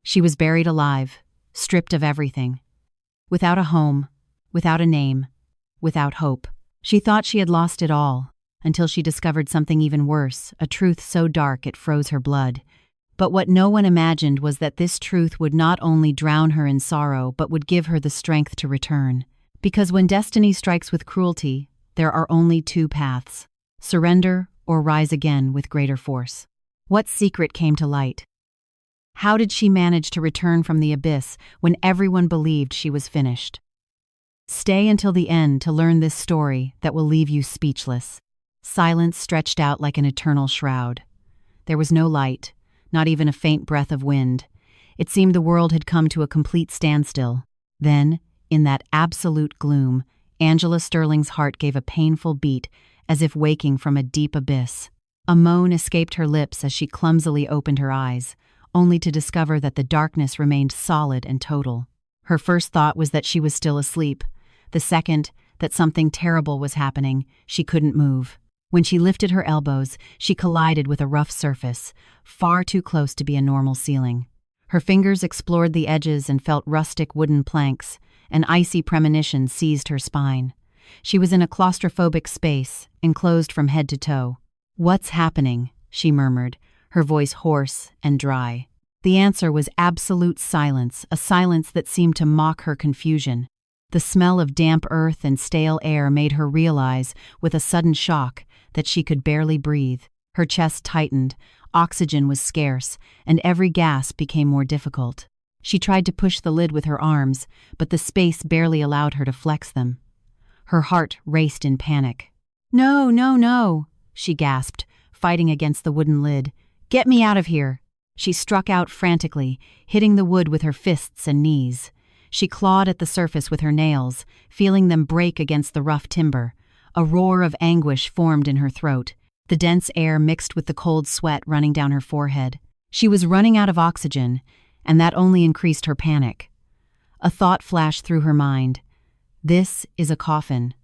She was buried alive, stripped of everything. Without a home, without a name, without hope. She thought she had lost it all, until she discovered something even worse, a truth so dark it froze her blood. But what no one imagined was that this truth would not only drown her in sorrow but would give her the strength to return. Because when destiny strikes with cruelty, there are only two paths: surrender or rise again with greater force. What secret came to light? How did she manage to return from the abyss when everyone believed she was finished? Stay until the end to learn this story that will leave you speechless. Silence stretched out like an eternal shroud. There was no light, not even a faint breath of wind. It seemed the world had come to a complete standstill. Then, in that absolute gloom, Angela Sterling's heart gave a painful beat, as if waking from a deep abyss. A moan escaped her lips as she clumsily opened her eyes, only to discover that the darkness remained solid and total. Her first thought was that she was still asleep. The second, that something terrible was happening. She couldn't move. When she lifted her elbows, she collided with a rough surface, far too close to be a normal ceiling. Her fingers explored the edges and felt rustic wooden planks. An icy premonition seized her spine. She was in a claustrophobic space, enclosed from head to toe. "What's happening?" she murmured, her voice hoarse and dry. The answer was absolute silence, a silence that seemed to mock her confusion. The smell of damp earth and stale air made her realize, with a sudden shock, that she could barely breathe. Her chest tightened, oxygen was scarce, and every gasp became more difficult. She tried to push the lid with her arms, but the space barely allowed her to flex them. Her heart raced in panic. "No, no, no," she gasped, fighting against the wooden lid. "Get me out of here." She struck out frantically, hitting the wood with her fists and knees. She clawed at the surface with her nails, feeling them break against the rough timber. A roar of anguish formed in her throat. The dense air mixed with the cold sweat running down her forehead. She was running out of oxygen, and that only increased her panic. A thought flashed through her mind. This is a coffin.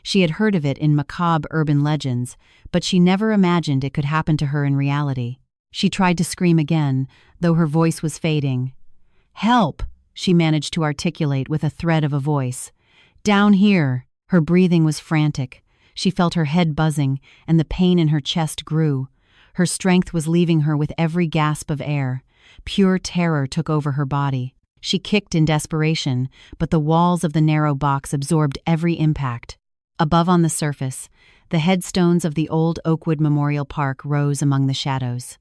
She had heard of it in macabre urban legends, but she never imagined it could happen to her in reality. She tried to scream again, though her voice was fading. "Help!" she managed to articulate with a thread of a voice. "Down here!" Her breathing was frantic. She felt her head buzzing, and the pain in her chest grew. Her strength was leaving her with every gasp of air. Pure terror took over her body. She kicked in desperation, but the walls of the narrow box absorbed every impact. Above on the surface, the headstones of the old Oakwood Memorial Park rose among the shadows.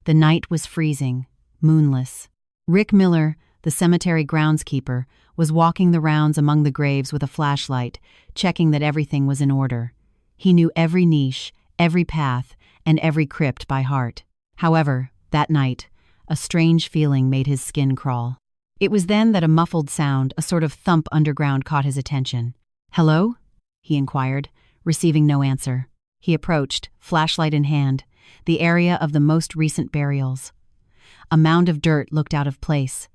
The night was freezing, moonless. Rick Miller, the cemetery groundskeeper, was walking the rounds among the graves with a flashlight, checking that everything was in order. He knew every niche, every path, and every crypt by heart. However, that night, a strange feeling made his skin crawl. It was then that a muffled sound, a sort of thump underground, caught his attention. "Hello?" he inquired, receiving no answer. He approached, flashlight in hand, the area of the most recent burials. A mound of dirt looked out of place.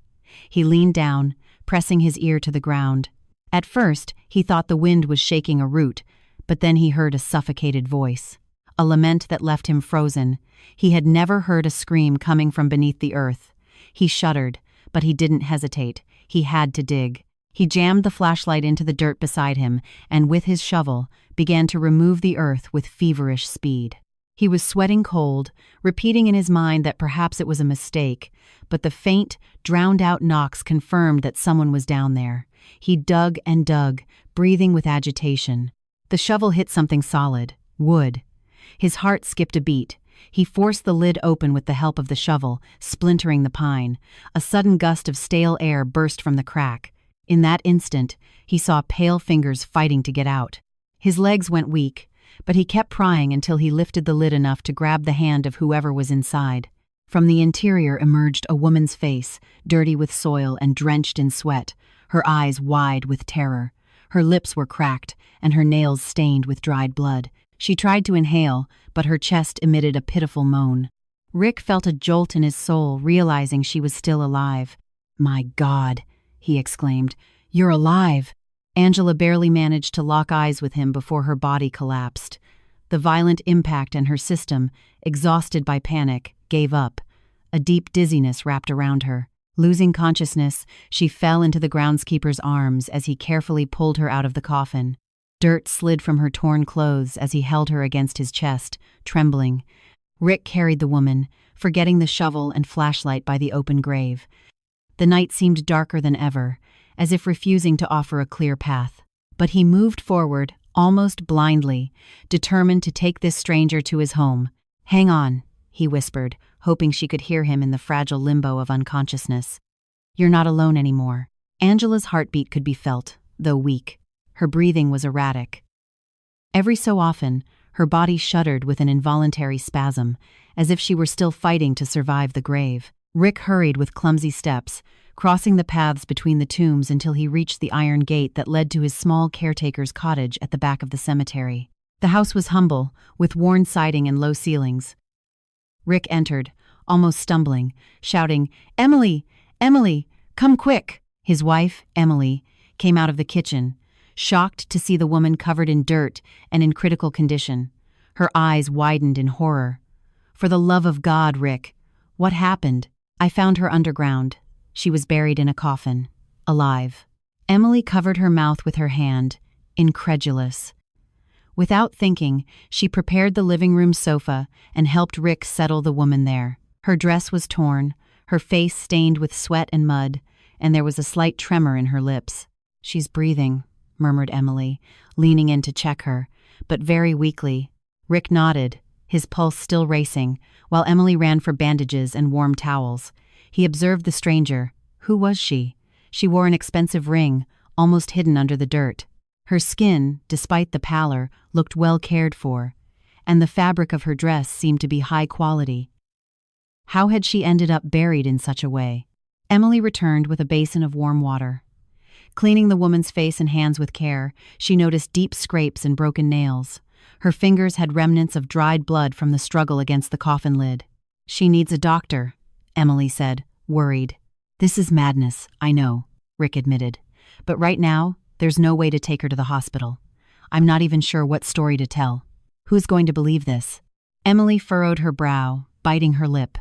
He leaned down, pressing his ear to the ground. At first, he thought the wind was shaking a root, but then he heard a suffocated voice. A lament that left him frozen. He had never heard a scream coming from beneath the earth. He shuddered, but he didn't hesitate. He had to dig. He jammed the flashlight into the dirt beside him and, with his shovel, began to remove the earth with feverish speed. He was sweating cold, repeating in his mind that perhaps it was a mistake, but the faint, drowned-out knocks confirmed that someone was down there. He dug and dug, breathing with agitation. The shovel hit something solid, wood. His heart skipped a beat. He forced the lid open with the help of the shovel, splintering the pine. A sudden gust of stale air burst from the crack. In that instant, he saw pale fingers fighting to get out. His legs went weak, but he kept prying until he lifted the lid enough to grab the hand of whoever was inside. From the interior emerged a woman's face, dirty with soil and drenched in sweat, her eyes wide with terror. Her lips were cracked, and her nails stained with dried blood. She tried to inhale, but her chest emitted a pitiful moan. Rick felt a jolt in his soul, realizing she was still alive. "My God," he exclaimed, "you're alive!" Angela barely managed to lock eyes with him before her body collapsed. The violent impact and her system, exhausted by panic, gave up. A deep dizziness wrapped around her. Losing consciousness, she fell into the groundskeeper's arms as he carefully pulled her out of the coffin. Dirt slid from her torn clothes as he held her against his chest, trembling. Rick carried the woman, forgetting the shovel and flashlight by the open grave. The night seemed darker than ever, as if refusing to offer a clear path. But he moved forward, almost blindly, determined to take this stranger to his home. "Hang on," he whispered, hoping she could hear him in the fragile limbo of unconsciousness. "You're not alone anymore." Angela's heartbeat could be felt, though weak. Her breathing was erratic. Every so often, her body shuddered with an involuntary spasm, as if she were still fighting to survive the grave. Rick hurried with clumsy steps, crossing the paths between the tombs until he reached the iron gate that led to his small caretaker's cottage at the back of the cemetery. The house was humble, with worn siding and low ceilings. Rick entered, almost stumbling, shouting, "Emily! Emily! Come quick!" His wife, Emily, came out of the kitchen, shocked to see the woman covered in dirt and in critical condition. Her eyes widened in horror. "For the love of God, Rick, what happened?" "I found her underground. She was buried in a coffin, alive." Emily covered her mouth with her hand, incredulous. Without thinking, she prepared the living room sofa and helped Rick settle the woman there. Her dress was torn, her face stained with sweat and mud, and there was a slight tremor in her lips. "She's breathing," murmured Emily, leaning in to check her, but very weakly. Rick nodded, his pulse still racing, while Emily ran for bandages and warm towels. He observed the stranger. Who was she? She wore an expensive ring, almost hidden under the dirt. Her skin, despite the pallor, looked well cared for, and the fabric of her dress seemed to be high quality. How had she ended up buried in such a way? Emily returned with a basin of warm water. Cleaning the woman's face and hands with care, she noticed deep scrapes and broken nails. Her fingers had remnants of dried blood from the struggle against the coffin lid. "She needs a doctor," Emily said, worried. "This is madness, I know," Rick admitted. "But right now, there's no way to take her to the hospital. I'm not even sure what story to tell. Who's going to believe this?" Emily furrowed her brow, biting her lip.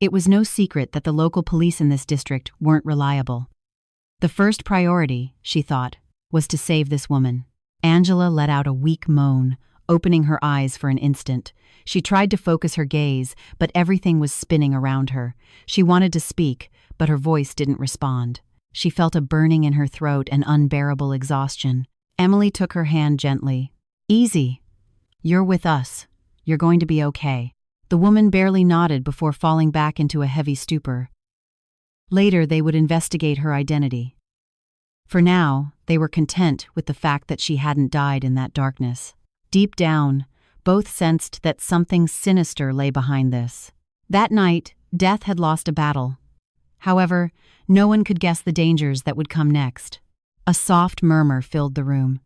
It was no secret that the local police in this district weren't reliable. The first priority, she thought, was to save this woman. Angela let out a weak moan, opening her eyes for an instant. She tried to focus her gaze, but everything was spinning around her. She wanted to speak, but her voice didn't respond. She felt a burning in her throat and unbearable exhaustion. Emily took her hand gently. "Easy. You're with us. You're going to be okay." The woman barely nodded before falling back into a heavy stupor. Later, they would investigate her identity. For now, they were content with the fact that she hadn't died in that darkness. Deep down, both sensed that something sinister lay behind this. That night, death had lost a battle. However, no one could guess the dangers that would come next. A soft murmur filled the room.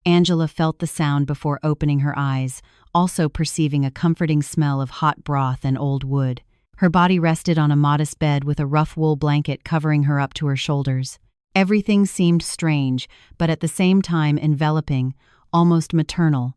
Angela felt the sound before opening her eyes, also perceiving a comforting smell of hot broth and old wood. Her body rested on a modest bed with a rough wool blanket covering her up to her shoulders. Everything seemed strange, but at the same time enveloping, almost maternal.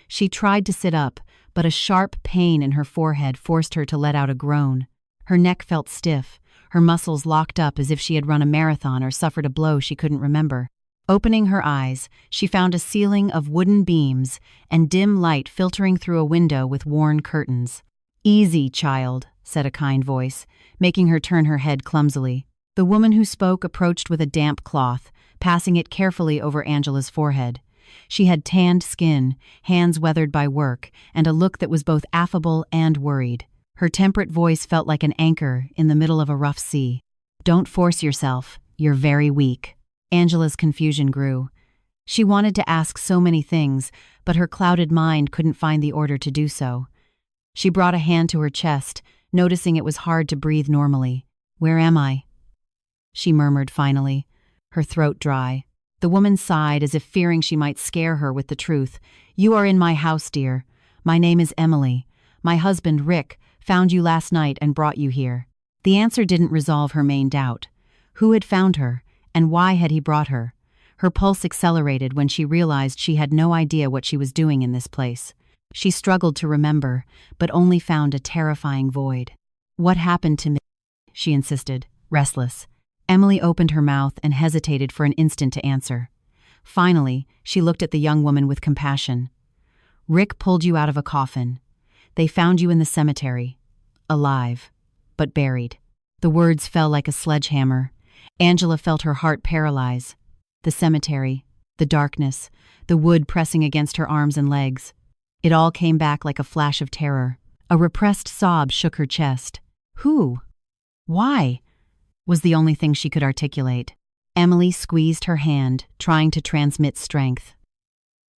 She tried to sit up, but a sharp pain in her forehead forced her to let out a groan. Her neck felt stiff, her muscles locked up as if she had run a marathon or suffered a blow she couldn't remember. Opening her eyes, she found a ceiling of wooden beams and dim light filtering through a window with worn curtains. "Easy, child," said a kind voice, making her turn her head clumsily. The woman who spoke approached with a damp cloth, passing it carefully over Angela's forehead. She had tanned skin, hands weathered by work, and a look that was both affable and worried. Her temperate voice felt like an anchor in the middle of a rough sea. "Don't force yourself. You're very weak." Angela's confusion grew. She wanted to ask so many things, but her clouded mind couldn't find the order to do so. She brought a hand to her chest, noticing it was hard to breathe normally. "Where am I?" she murmured finally, her throat dry. The woman sighed as if fearing she might scare her with the truth. "You are in my house, dear. My name is Emily. My husband, Rick, found you last night and brought you here." The answer didn't resolve her main doubt. Who had found her, and why had he brought her? Her pulse accelerated when she realized she had no idea what she was doing in this place. She struggled to remember, but only found a terrifying void. "What happened to me?" she insisted. Restless, Emily opened her mouth and hesitated for an instant to answer. Finally, she looked at the young woman with compassion. Rick pulled you out of a coffin. They found you in the cemetery. Alive, but buried. The words fell like a sledgehammer. Angela felt her heart paralyze. The cemetery, the darkness, the wood pressing against her arms and legs. It all came back like a flash of terror. A repressed sob shook her chest. Who? Why? Was the only thing she could articulate. Emily squeezed her hand, trying to transmit strength.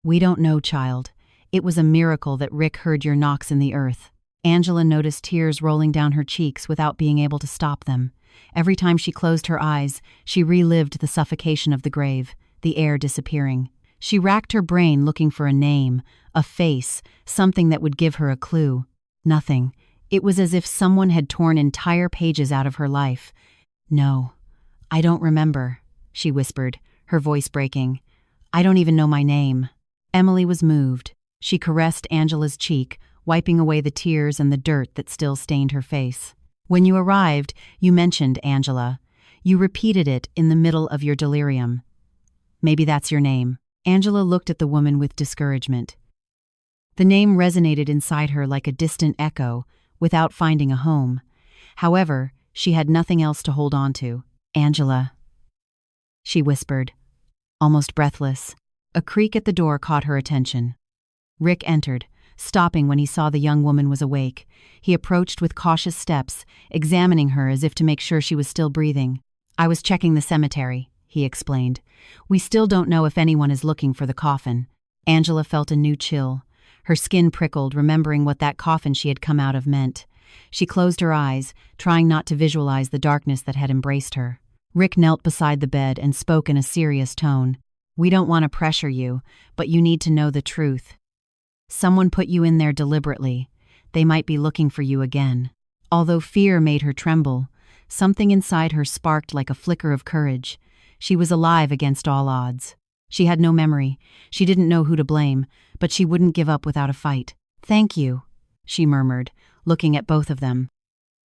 We don't know, child. It was a miracle that Rick heard your knocks in the earth. Angela noticed tears rolling down her cheeks without being able to stop them. Every time she closed her eyes, she relived the suffocation of the grave, the air disappearing. She racked her brain looking for a name, a face, something that would give her a clue. Nothing. It was as if someone had torn entire pages out of her life. No, I don't remember, she whispered, her voice breaking. I don't even know my name. Emily was moved. She caressed Angela's cheek, wiping away the tears and the dirt that still stained her face. When you arrived, you mentioned Angela. You repeated it in the middle of your delirium. Maybe that's your name. Angela looked at the woman with discouragement. The name resonated inside her like a distant echo, without finding a home. However, she had nothing else to hold on to. Angela, she whispered, almost breathless. A creak at the door caught her attention. Rick entered, stopping when he saw the young woman was awake. He approached with cautious steps, examining her as if to make sure she was still breathing. I was checking the cemetery, he explained. We still don't know if anyone is looking for the coffin. Angela felt a new chill. Her skin prickled, remembering what that coffin she had come out of meant. She closed her eyes, trying not to visualize the darkness that had embraced her. Rick knelt beside the bed and spoke in a serious tone. We don't want to pressure you, but you need to know the truth. Someone put you in there deliberately. They might be looking for you again. Although fear made her tremble, something inside her sparked like a flicker of courage. She was alive against all odds. She had no memory. She didn't know who to blame, but she wouldn't give up without a fight. Thank you, she murmured, looking at both of them.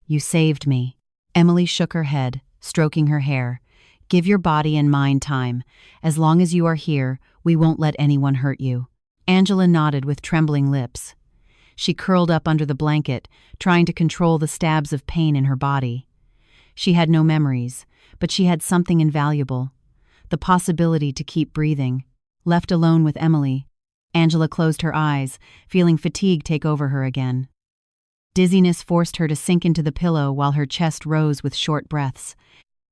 You saved me. Emily shook her head, stroking her hair. Give your body and mind time. As long as you are here, we won't let anyone hurt you. Angela nodded with trembling lips. She curled up under the blanket, trying to control the stabs of pain in her body. She had no memories, but she had something invaluable. The possibility to keep breathing. Left alone with Emily, Angela closed her eyes, feeling fatigue take over her again. Dizziness forced her to sink into the pillow while her chest rose with short breaths.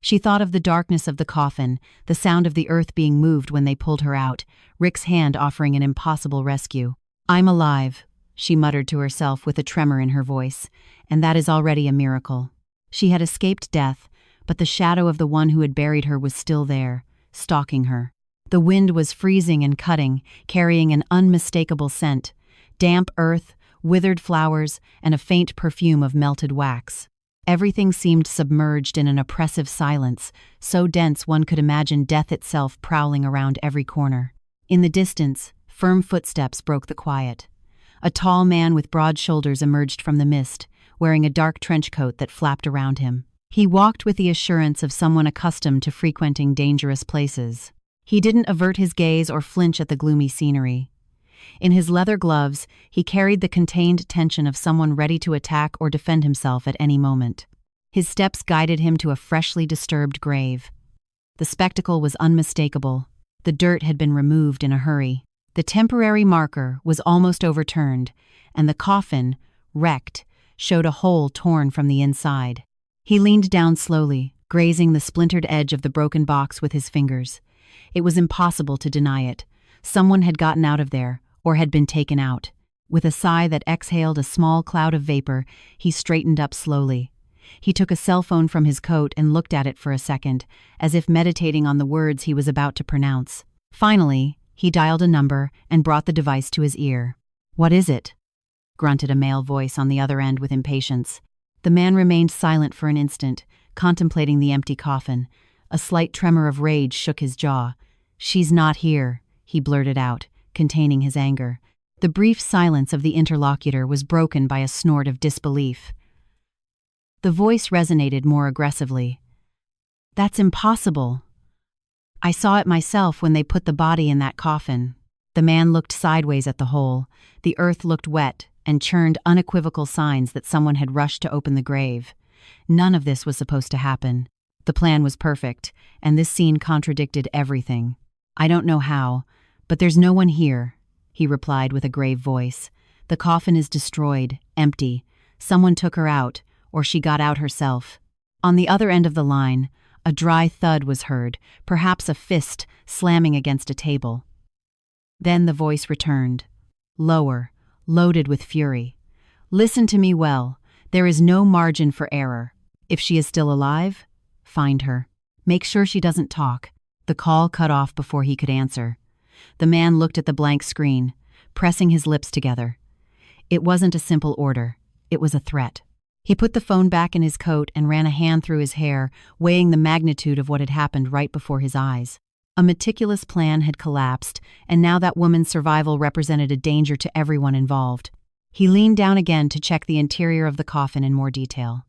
She thought of the darkness of the coffin, the sound of the earth being moved when they pulled her out, Rick's hand offering an impossible rescue. I'm alive, she muttered to herself with a tremor in her voice, and that is already a miracle. She had escaped death, but the shadow of the one who had buried her was still there, stalking her. The wind was freezing and cutting, carrying an unmistakable scent, damp earth, withered flowers, and a faint perfume of melted wax. Everything seemed submerged in an oppressive silence, so dense one could imagine death itself prowling around every corner. In the distance, firm footsteps broke the quiet. A tall man with broad shoulders emerged from the mist, wearing a dark trench coat that flapped around him. He walked with the assurance of someone accustomed to frequenting dangerous places. He didn't avert his gaze or flinch at the gloomy scenery. In his leather gloves, he carried the contained tension of someone ready to attack or defend himself at any moment. His steps guided him to a freshly disturbed grave. The spectacle was unmistakable. The dirt had been removed in a hurry. The temporary marker was almost overturned, and the coffin, wrecked, showed a hole torn from the inside. He leaned down slowly, grazing the splintered edge of the broken box with his fingers. It was impossible to deny it. Someone had gotten out of there, or had been taken out. With a sigh that exhaled a small cloud of vapor, he straightened up slowly. He took a cell phone from his coat and looked at it for a second, as if meditating on the words he was about to pronounce. Finally, he dialed a number and brought the device to his ear. "What is it?" grunted a male voice on the other end with impatience. The man remained silent for an instant, contemplating the empty coffin. A slight tremor of rage shook his jaw. "She's not here," he blurted out, containing his anger. The brief silence of the interlocutor was broken by a snort of disbelief. The voice resonated more aggressively. "That's impossible. I saw it myself when they put the body in that coffin." The man looked sideways at the hole. The earth looked wet and churned unequivocal signs that someone had rushed to open the grave. None of this was supposed to happen. The plan was perfect, and this scene contradicted everything. "I don't know how, but there's no one here," he replied with a grave voice. "The coffin is destroyed, empty. Someone took her out, or she got out herself." On the other end of the line, a dry thud was heard, perhaps a fist slamming against a table. Then the voice returned, lower, loaded with fury. "Listen to me well. There is no margin for error. If she is still alive, find her. Make sure she doesn't talk." The call cut off before he could answer. The man looked at the blank screen, pressing his lips together. It wasn't a simple order. It was a threat. He put the phone back in his coat and ran a hand through his hair, weighing the magnitude of what had happened right before his eyes. A meticulous plan had collapsed, and now that woman's survival represented a danger to everyone involved. He leaned down again to check the interior of the coffin in more detail.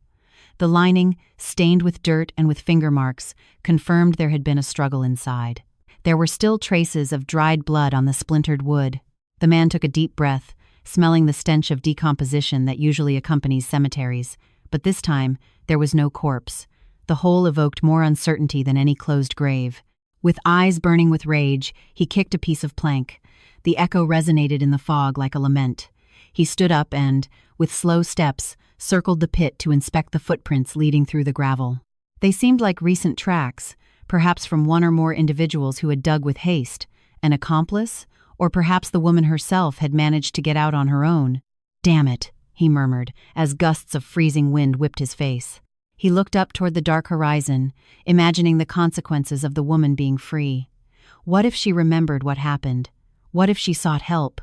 The lining, stained with dirt and with finger marks, confirmed there had been a struggle inside. There were still traces of dried blood on the splintered wood. The man took a deep breath, smelling the stench of decomposition that usually accompanies cemeteries, but this time there was no corpse. The hole evoked more uncertainty than any closed grave. With eyes burning with rage, he kicked a piece of plank. The echo resonated in the fog like a lament. He stood up and, with slow steps, circled the pit to inspect the footprints leading through the gravel. They seemed like recent tracks, perhaps from one or more individuals who had dug with haste. An accomplice? Or perhaps the woman herself had managed to get out on her own. "Damn it," he murmured, as gusts of freezing wind whipped his face. He looked up toward the dark horizon, imagining the consequences of the woman being free. What if she remembered what happened? What if she sought help?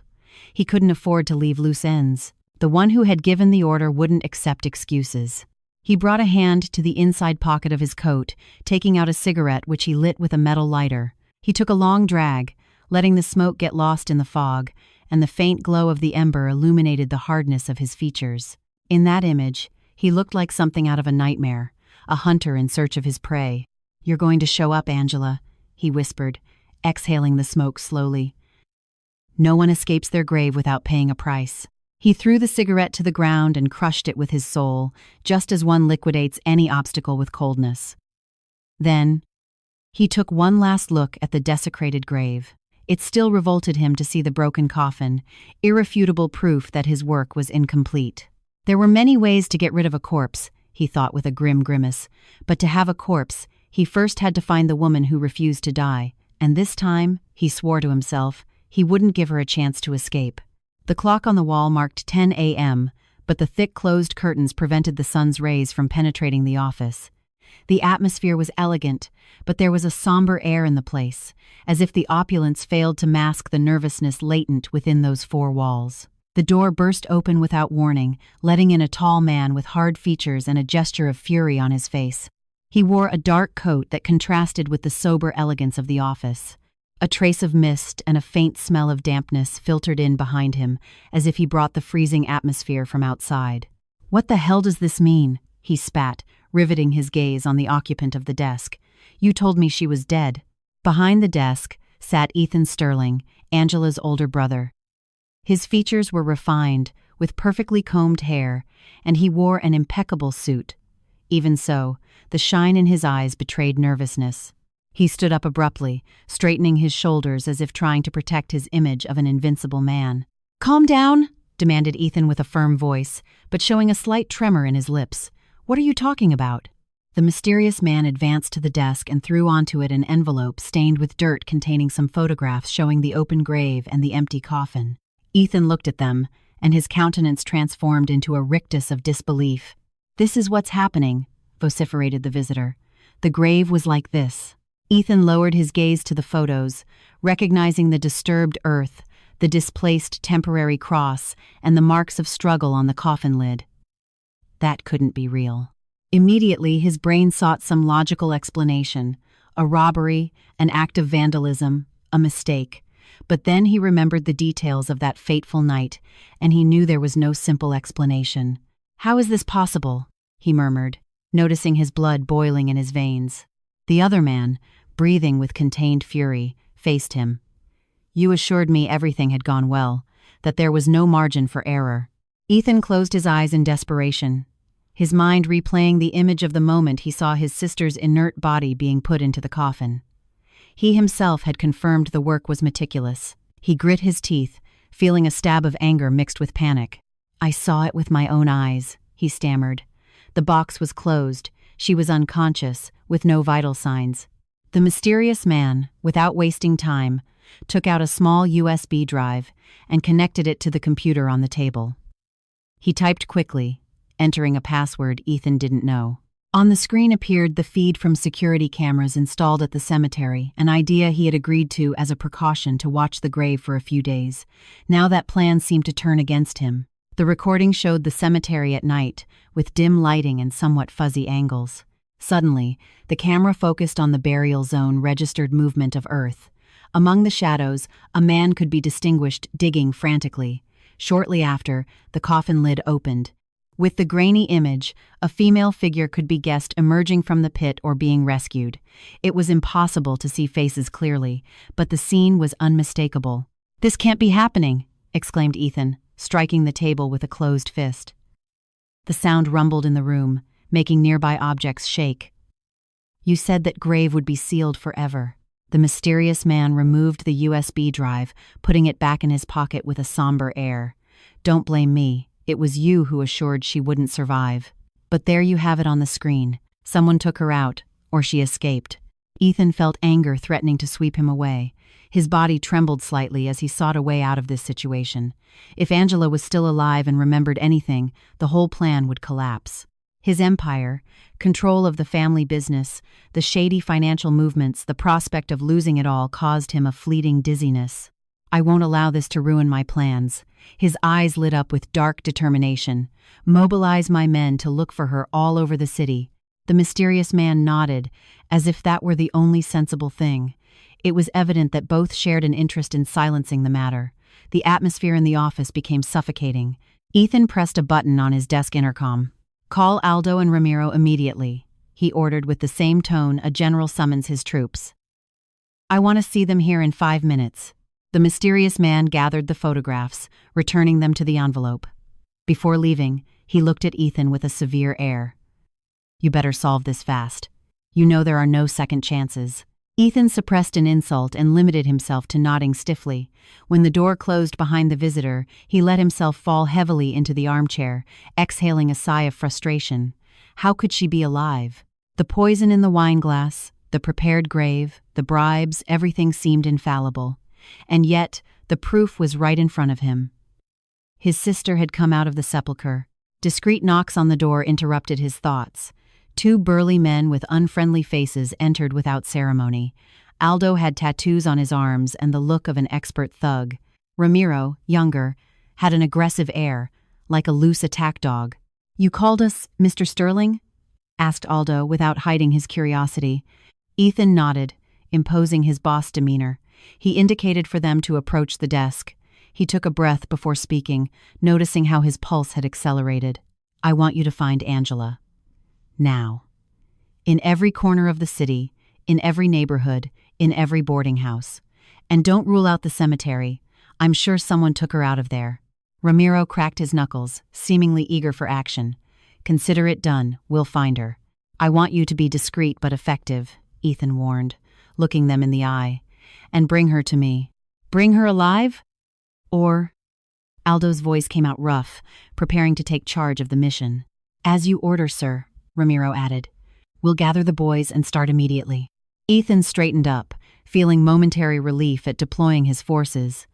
He couldn't afford to leave loose ends. The one who had given the order wouldn't accept excuses. He brought a hand to the inside pocket of his coat, taking out a cigarette which he lit with a metal lighter. He took a long drag, letting the smoke get lost in the fog, and the faint glow of the ember illuminated the hardness of his features. In that image, he looked like something out of a nightmare, a hunter in search of his prey. "You're going to show up, Angela," he whispered, exhaling the smoke slowly. "No one escapes their grave without paying a price." He threw the cigarette to the ground and crushed it with his soul, just as one liquidates any obstacle with coldness. Then, he took one last look at the desecrated grave. It still revolted him to see the broken coffin, irrefutable proof that his work was incomplete. There were many ways to get rid of a corpse, he thought with a grim grimace, but to have a corpse, he first had to find the woman who refused to die, and this time, he swore to himself, he wouldn't give her a chance to escape. The clock on the wall marked 10 a.m., but the thick closed curtains prevented the sun's rays from penetrating the office. The atmosphere was elegant, but there was a somber air in the place, as if the opulence failed to mask the nervousness latent within those four walls. The door burst open without warning, letting in a tall man with hard features and a gesture of fury on his face. He wore a dark coat that contrasted with the sober elegance of the office. A trace of mist and a faint smell of dampness filtered in behind him, as if he brought the freezing atmosphere from outside. "What the hell does this mean?" he spat, riveting his gaze on the occupant of the desk. "You told me she was dead." Behind the desk sat Ethan Sterling, Angela's older brother. His features were refined, with perfectly combed hair, and he wore an impeccable suit. Even so, the shine in his eyes betrayed nervousness. He stood up abruptly, straightening his shoulders as if trying to protect his image of an invincible man. "Calm down," demanded Ethan with a firm voice, but showing a slight tremor in his lips. "What are you talking about?" The mysterious man advanced to the desk and threw onto it an envelope stained with dirt containing some photographs showing the open grave and the empty coffin. Ethan looked at them, and his countenance transformed into a rictus of disbelief. "This is what's happening," vociferated the visitor. "The grave was like this." Ethan lowered his gaze to the photos, recognizing the disturbed earth, the displaced temporary cross, and the marks of struggle on the coffin lid. That couldn't be real. Immediately, his brain sought some logical explanation: a robbery, an act of vandalism, a mistake. But then he remembered the details of that fateful night, and he knew there was no simple explanation. "How is this possible?" he murmured, noticing his blood boiling in his veins. The other man, breathing with contained fury, faced him. You assured me everything had gone well, that there was no margin for error. Ethan closed his eyes in desperation, his mind replaying the image of the moment he saw his sister's inert body being put into the coffin. He himself had confirmed the work was meticulous. He grit his teeth, feeling a stab of anger mixed with panic. I saw it with my own eyes, he stammered. The box was closed. She was unconscious, with no vital signs. The mysterious man, without wasting time, took out a small USB drive and connected it to the computer on the table. He typed quickly, entering a password Ethan didn't know. On the screen appeared the feed from security cameras installed at the cemetery, an idea he had agreed to as a precaution to watch the grave for a few days. Now that plan seemed to turn against him. The recording showed the cemetery at night, with dim lighting and somewhat fuzzy angles. Suddenly, the camera focused on the burial zone registered movement of earth. Among the shadows, a man could be distinguished digging frantically. Shortly after, the coffin lid opened. With the grainy image, a female figure could be guessed emerging from the pit or being rescued. It was impossible to see faces clearly, but the scene was unmistakable. "This can't be happening," exclaimed Ethan, striking the table with a closed fist. The sound rumbled in the room, making nearby objects shake. "You said that grave would be sealed forever." The mysterious man removed the USB drive, putting it back in his pocket with a somber air. "Don't blame me. It was you who assured she wouldn't survive. But there you have it on the screen. Someone took her out, or she escaped." Ethan felt anger threatening to sweep him away. His body trembled slightly as he sought a way out of this situation. If Angela was still alive and remembered anything, the whole plan would collapse. His empire, control of the family business, the shady financial movements, the prospect of losing it all caused him a fleeting dizziness. "I won't allow this to ruin my plans." His eyes lit up with dark determination. "Mobilize my men to look for her all over the city." The mysterious man nodded, as if that were the only sensible thing. It was evident that both shared an interest in silencing the matter. The atmosphere in the office became suffocating. Ethan pressed a button on his desk intercom. "Call Aldo and Ramiro immediately," he ordered with the same tone a general summons his troops. "I want to see them here in 5 minutes." The mysterious man gathered the photographs, returning them to the envelope. Before leaving, he looked at Ethan with a severe air. "You better solve this fast. You know there are no second chances." Ethan suppressed an insult and limited himself to nodding stiffly. When the door closed behind the visitor, he let himself fall heavily into the armchair, exhaling a sigh of frustration. How could she be alive? The poison in the wine glass, the prepared grave, the bribes, everything seemed infallible. And yet, the proof was right in front of him. His sister had come out of the sepulchre. Discreet knocks on the door interrupted his thoughts. 2 burly men with unfriendly faces entered without ceremony. Aldo had tattoos on his arms and the look of an expert thug. Ramiro, younger, had an aggressive air, like a loose attack dog. "You called us, Mr. Sterling?" asked Aldo without hiding his curiosity. Ethan nodded, imposing his boss demeanor. He indicated for them to approach the desk. He took a breath before speaking, noticing how his pulse had accelerated. "I want you to find Angela. Now. In every corner of the city, in every neighborhood, in every boarding house. And don't rule out the cemetery. I'm sure someone took her out of there." Ramiro cracked his knuckles, seemingly eager for action. "Consider it done. We'll find her." "I want you to be discreet but effective," Ethan warned, looking them in the eye. "And bring her to me." "Bring her alive? Or—" Aldo's voice came out rough, preparing to take charge of the mission. "As you order, sir," Ramiro added. "We'll gather the boys and start immediately." Ethan straightened up, feeling momentary relief at deploying his forces.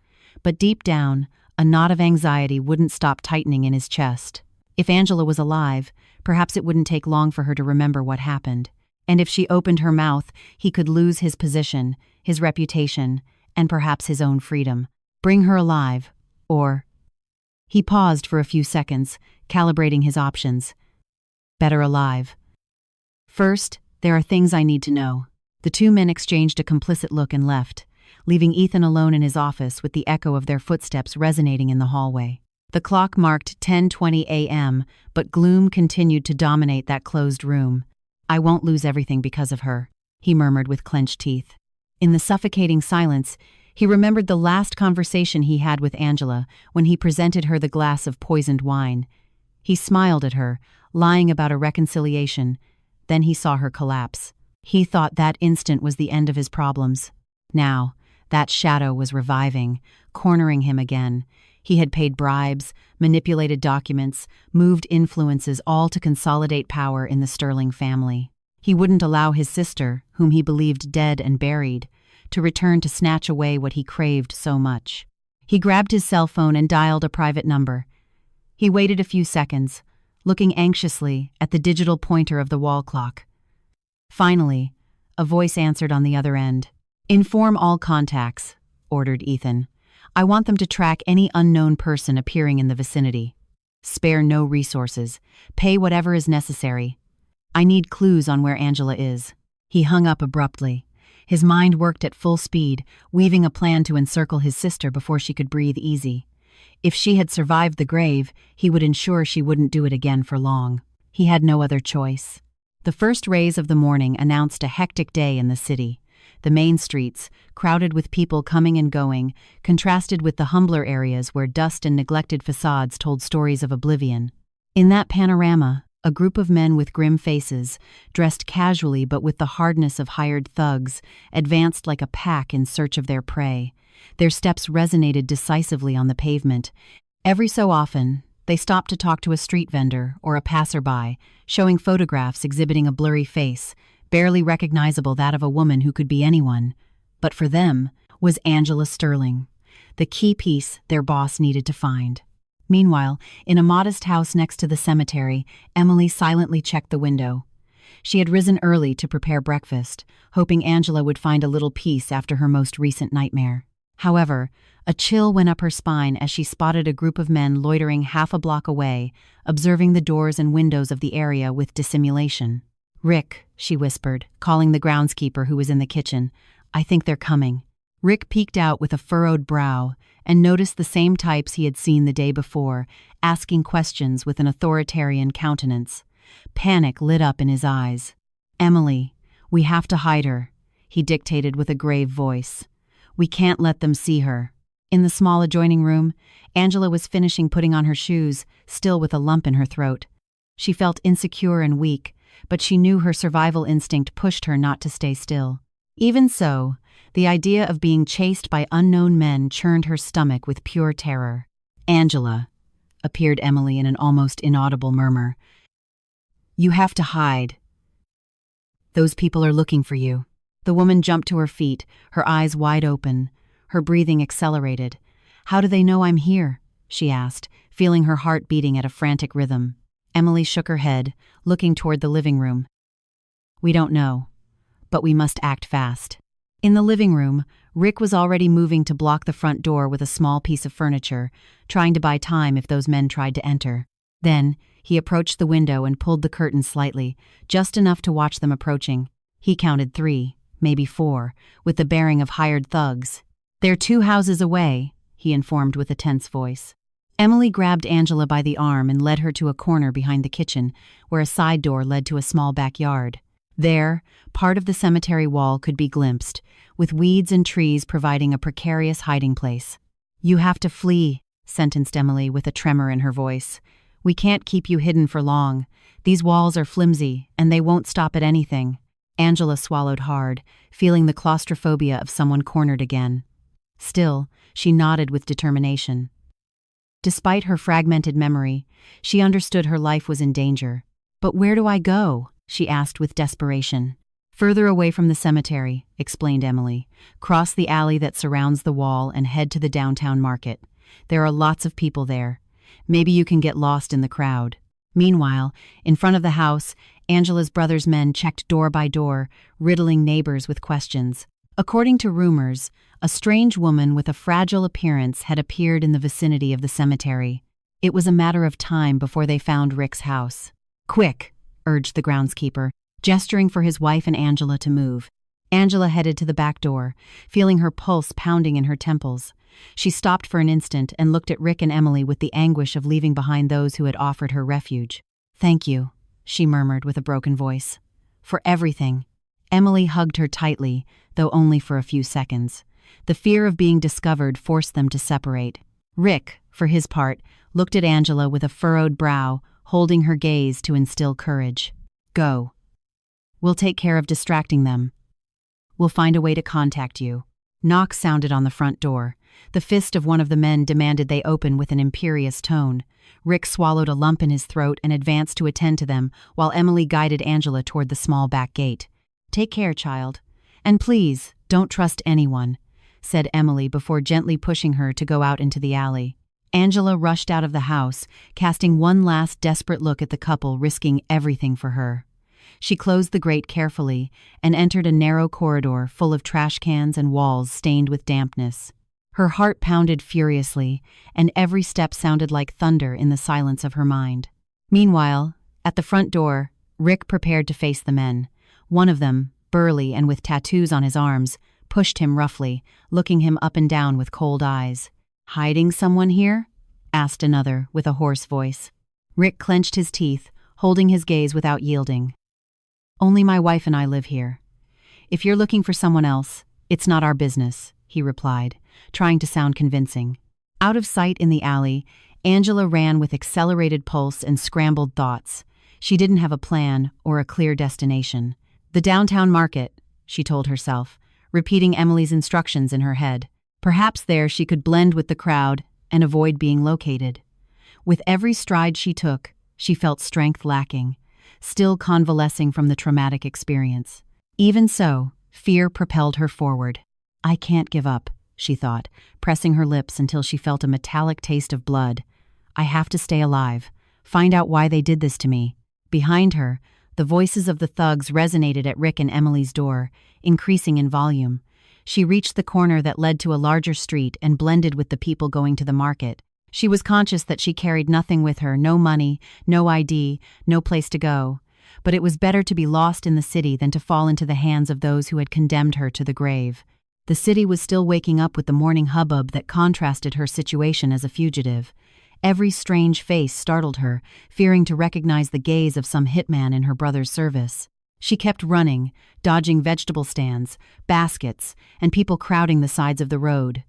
But deep down, a knot of anxiety wouldn't stop tightening in his chest. If Angela was alive, perhaps it wouldn't take long for her to remember what happened. And if she opened her mouth, he could lose his position, his reputation, and perhaps his own freedom. Bring her alive, or— He paused for a few seconds, calibrating his options. Better alive. "First, there are things I need to know." The 2 men exchanged a complicit look and left, leaving Ethan alone in his office with the echo of their footsteps resonating in the hallway. The clock marked 10:20 a.m., but gloom continued to dominate that closed room. "I won't lose everything because of her," he murmured with clenched teeth. In the suffocating silence, he remembered the last conversation he had with Angela when he presented her the glass of poisoned wine. He smiled at her, lying about a reconciliation. Then he saw her collapse. He thought that instant was the end of his problems. Now, that shadow was reviving, cornering him again. He had paid bribes, manipulated documents, moved influences, all to consolidate power in the Sterling family. He wouldn't allow his sister, whom he believed dead and buried, to return to snatch away what he craved so much. He grabbed his cell phone and dialed a private number. He waited a few seconds, looking anxiously at the digital pointer of the wall clock. Finally, a voice answered on the other end. "Inform all contacts," ordered Ethan. "I want them to track any unknown person appearing in the vicinity. Spare no resources. Pay whatever is necessary. I need clues on where Angela is." He hung up abruptly. His mind worked at full speed, weaving a plan to encircle his sister before she could breathe easy. If she had survived the grave, he would ensure she wouldn't do it again for long. He had no other choice. The first rays of the morning announced a hectic day in the city. The main streets, crowded with people coming and going, contrasted with the humbler areas where dust and neglected facades told stories of oblivion. In that panorama, a group of men with grim faces, dressed casually but with the hardness of hired thugs, advanced like a pack in search of their prey. Their steps resonated decisively on the pavement. Every so often, they stopped to talk to a street vendor or a passerby, showing photographs exhibiting a blurry face, barely recognizable, that of a woman who could be anyone. But for them was Angela Sterling, the key piece their boss needed to find. Meanwhile, in a modest house next to the cemetery, Emily silently checked the window. She had risen early to prepare breakfast, hoping Angela would find a little peace after her most recent nightmare. However, a chill went up her spine as she spotted a group of men loitering half a block away, observing the doors and windows of the area with dissimulation. "Rick," she whispered, calling the groundskeeper who was in the kitchen. "I think they're coming." Rick peeked out with a furrowed brow and noticed the same types he had seen the day before, asking questions with an authoritarian countenance. Panic lit up in his eyes. "Emily, we have to hide her," he dictated with a grave voice. "We can't let them see her." In the small adjoining room, Angela was finishing putting on her shoes, still with a lump in her throat. She felt insecure and weak, but she knew her survival instinct pushed her not to stay still. Even so, the idea of being chased by unknown men churned her stomach with pure terror. "Angela," appeared Emily in an almost inaudible murmur. "You have to hide. Those people are looking for you." The woman jumped to her feet, her eyes wide open, her breathing accelerated. "How do they know I'm here?" she asked, feeling her heart beating at a frantic rhythm. Emily shook her head, looking toward the living room. "We don't know, but we must act fast." In the living room, Rick was already moving to block the front door with a small piece of furniture, trying to buy time if those men tried to enter. Then, he approached the window and pulled the curtain slightly, just enough to watch them approaching. He counted 3, maybe 4, with the bearing of hired thugs. "They're 2 houses away," he informed with a tense voice. Emily grabbed Angela by the arm and led her to a corner behind the kitchen, where a side door led to a small backyard. There, part of the cemetery wall could be glimpsed, with weeds and trees providing a precarious hiding place. "You have to flee," sentenced Emily with a tremor in her voice. "We can't keep you hidden for long. These walls are flimsy, and they won't stop at anything." Angela swallowed hard, feeling the claustrophobia of someone cornered again. Still, she nodded with determination. Despite her fragmented memory, she understood her life was in danger. "But where do I go?" she asked with desperation. "Further away from the cemetery," explained Emily. "Cross the alley that surrounds the wall and head to the downtown market. There are lots of people there. Maybe you can get lost in the crowd." Meanwhile, in front of the house, Angela's brother's men checked door by door, riddling neighbors with questions. According to rumors, a strange woman with a fragile appearance had appeared in the vicinity of the cemetery. It was a matter of time before they found Rick's house. "Quick," urged the groundskeeper, gesturing for his wife and Angela to move. Angela headed to the back door, feeling her pulse pounding in her temples. She stopped for an instant and looked at Rick and Emily with the anguish of leaving behind those who had offered her refuge. "Thank you," she murmured with a broken voice. "For everything." Emily hugged her tightly, though only for a few seconds. The fear of being discovered forced them to separate. Rick, for his part, looked at Angela with a furrowed brow, holding her gaze to instill courage. Go. We'll take care of distracting them. We'll find a way to contact you. Knock sounded on the front door. The fist of one of the men demanded they open with an imperious tone. Rick swallowed a lump in his throat and advanced to attend to them, while Emily guided Angela toward the small back gate. Take care, child. And please, don't trust anyone, said Emily before gently pushing her to go out into the alley. Angela rushed out of the house, casting one last desperate look at the couple risking everything for her. She closed the grate carefully and entered a narrow corridor full of trash cans and walls stained with dampness. Her heart pounded furiously, and every step sounded like thunder in the silence of her mind. Meanwhile, at the front door, Rick prepared to face the men. One of them, burly and with tattoos on his arms, pushed him roughly, looking him up and down with cold eyes. "Hiding someone here?" asked another with a hoarse voice. Rick clenched his teeth, holding his gaze without yielding. "Only my wife and I live here. If you're looking for someone else, it's not our business," he replied, trying to sound convincing. Out of sight in the alley, Angela ran with accelerated pulse and scrambled thoughts. She didn't have a plan or a clear destination. "The downtown market," she told herself, repeating Emily's instructions in her head. Perhaps there she could blend with the crowd and avoid being located. With every stride she took, she felt strength lacking, still convalescing from the traumatic experience. Even so, fear propelled her forward. "I can't give up," she thought, pressing her lips until she felt a metallic taste of blood. "I have to stay alive, find out why they did this to me." Behind her, the voices of the thugs resonated at Rick and Emily's door, increasing in volume. She reached the corner that led to a larger street and blended with the people going to the market. She was conscious that she carried nothing with her, no money, no ID, no place to go. But it was better to be lost in the city than to fall into the hands of those who had condemned her to the grave. The city was still waking up with the morning hubbub that contrasted her situation as a fugitive. Every strange face startled her, fearing to recognize the gaze of some hitman in her brother's service. She kept running, dodging vegetable stands, baskets, and people crowding the sides of the road.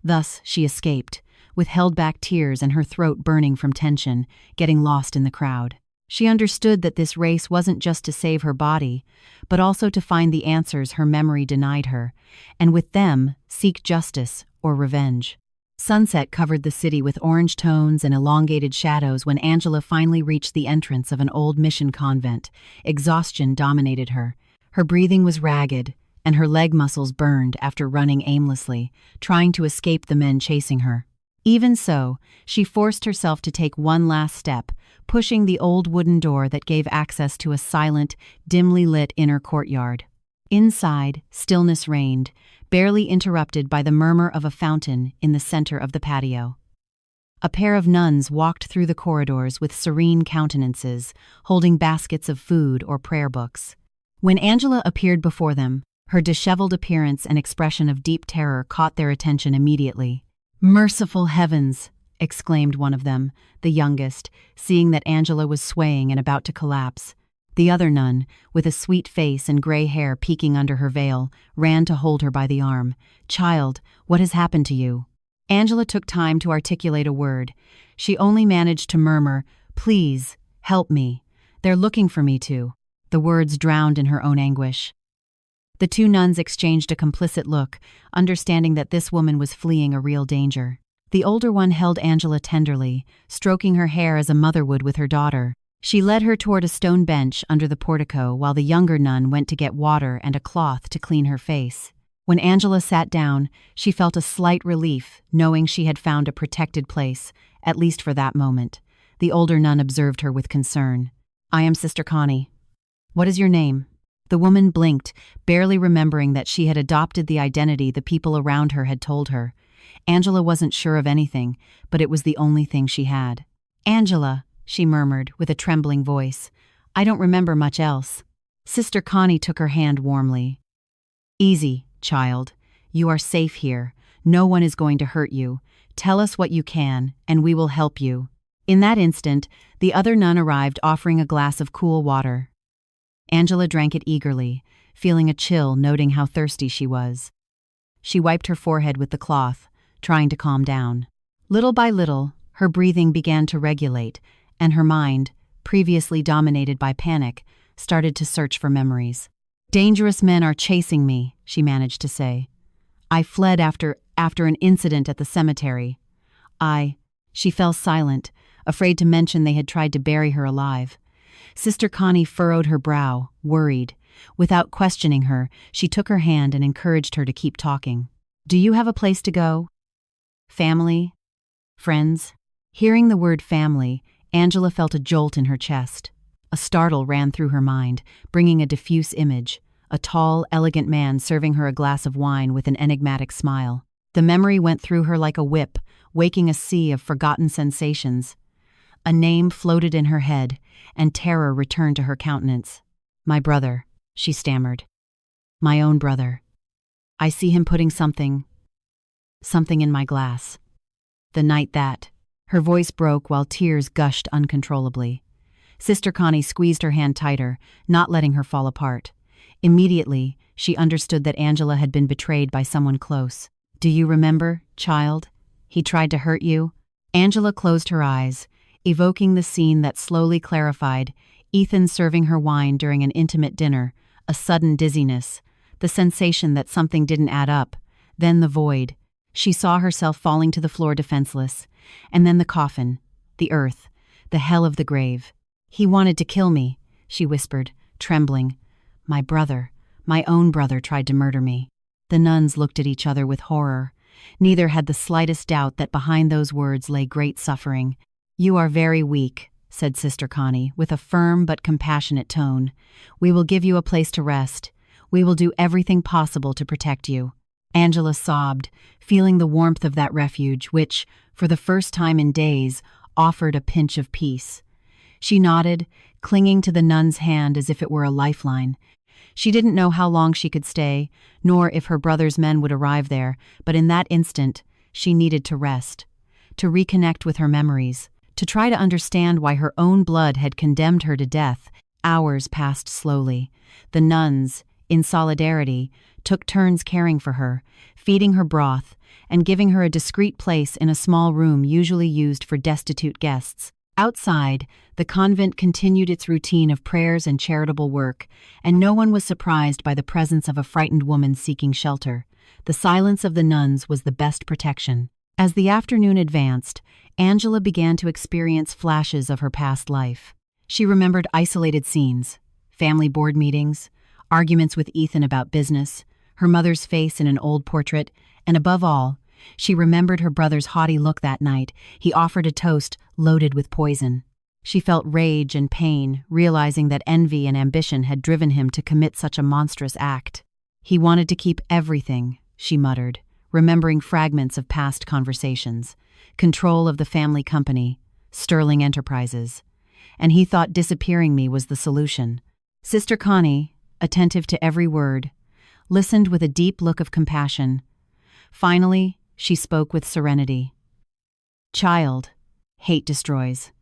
Thus she escaped, with held-back tears and her throat burning from tension, getting lost in the crowd. She understood that this race wasn't just to save her body, but also to find the answers her memory denied her, and with them, seek justice or revenge. Sunset covered the city with orange tones and elongated shadows when Angela finally reached the entrance of an old mission convent. Exhaustion dominated her. Her breathing was ragged, and her leg muscles burned after running aimlessly, trying to escape the men chasing her. Even so, she forced herself to take one last step, pushing the old wooden door that gave access to a silent, dimly lit inner courtyard. Inside, stillness reigned, barely interrupted by the murmur of a fountain in the center of the patio. A pair of nuns walked through the corridors with serene countenances, holding baskets of food or prayer books. When Angela appeared before them, her disheveled appearance and expression of deep terror caught their attention immediately. "Merciful heavens!" exclaimed one of them, the youngest, seeing that Angela was swaying and about to collapse. The other nun, with a sweet face and gray hair peeking under her veil, ran to hold her by the arm. "Child, what has happened to you?" Angela took time to articulate a word. She only managed to murmur, "Please, help me. They're looking for me too." The words drowned in her own anguish. The two nuns exchanged a complicit look, understanding that this woman was fleeing a real danger. The older one held Angela tenderly, stroking her hair as a mother would with her daughter. She led her toward a stone bench under the portico while the younger nun went to get water and a cloth to clean her face. When Angela sat down, she felt a slight relief, knowing she had found a protected place, at least for that moment. The older nun observed her with concern. "I am Sister Connie. What is your name?" The woman blinked, barely remembering that she had adopted the identity the people around her had told her. Angela wasn't sure of anything, but it was the only thing she had. "Angela," she murmured with a trembling voice. "I don't remember much else." Sister Connie took her hand warmly. "Easy, child. You are safe here. No one is going to hurt you. Tell us what you can, and we will help you." In that instant, the other nun arrived offering a glass of cool water. Angela drank it eagerly, feeling a chill noting how thirsty she was. She wiped her forehead with the cloth, trying to calm down. Little by little, her breathing began to regulate, and her mind, previously dominated by panic, started to search for memories. "Dangerous men are chasing me," she managed to say. "I fled after an incident at the cemetery. She fell silent, afraid to mention they had tried to bury her alive. Sister Connie furrowed her brow, worried. Without questioning her, she took her hand and encouraged her to keep talking. "Do you have a place to go? Family? Friends?" Hearing the word family, Angela felt a jolt in her chest. A startle ran through her mind, bringing a diffuse image, a tall, elegant man serving her a glass of wine with an enigmatic smile. The memory went through her like a whip, waking a sea of forgotten sensations. A name floated in her head, and terror returned to her countenance. "My brother," she stammered. "My own brother. I see him putting something in my glass. The night that—" Her voice broke while tears gushed uncontrollably. Sister Connie squeezed her hand tighter, not letting her fall apart. Immediately, she understood that Angela had been betrayed by someone close. "Do you remember, child? He tried to hurt you?" Angela closed her eyes, evoking the scene that slowly clarified: Ethan serving her wine during an intimate dinner, a sudden dizziness, the sensation that something didn't add up, then the void. She saw herself falling to the floor defenseless, and then the coffin, the earth, the hell of the grave. "He wanted to kill me," she whispered, trembling. "My brother, my own brother tried to murder me." The nuns looked at each other with horror. Neither had the slightest doubt that behind those words lay great suffering. "You are very weak," said Sister Connie, with a firm but compassionate tone. "We will give you a place to rest. We will do everything possible to protect you." Angela sobbed, feeling the warmth of that refuge which, for the first time in days, offered a pinch of peace. She nodded, clinging to the nun's hand as if it were a lifeline. She didn't know how long she could stay, nor if her brother's men would arrive there, but in that instant, she needed to rest, to reconnect with her memories, to try to understand why her own blood had condemned her to death. Hours passed slowly. The nuns, in solidarity, took turns caring for her, feeding her broth, and giving her a discreet place in a small room usually used for destitute guests. Outside, the convent continued its routine of prayers and charitable work, and no one was surprised by the presence of a frightened woman seeking shelter. The silence of the nuns was the best protection. As the afternoon advanced, Angela began to experience flashes of her past life. She remembered isolated scenes, family board meetings, arguments with Ethan about business, her mother's face in an old portrait, and above all, she remembered her brother's haughty look that night. He offered a toast loaded with poison. She felt rage and pain, realizing that envy and ambition had driven him to commit such a monstrous act. "He wanted to keep everything," she muttered, remembering fragments of past conversations. "Control of the family company, Sterling Enterprises. And he thought disappearing me was the solution." Sister Connie, attentive to every word, listened with a deep look of compassion. Finally, she spoke with serenity. "Child, hate destroys.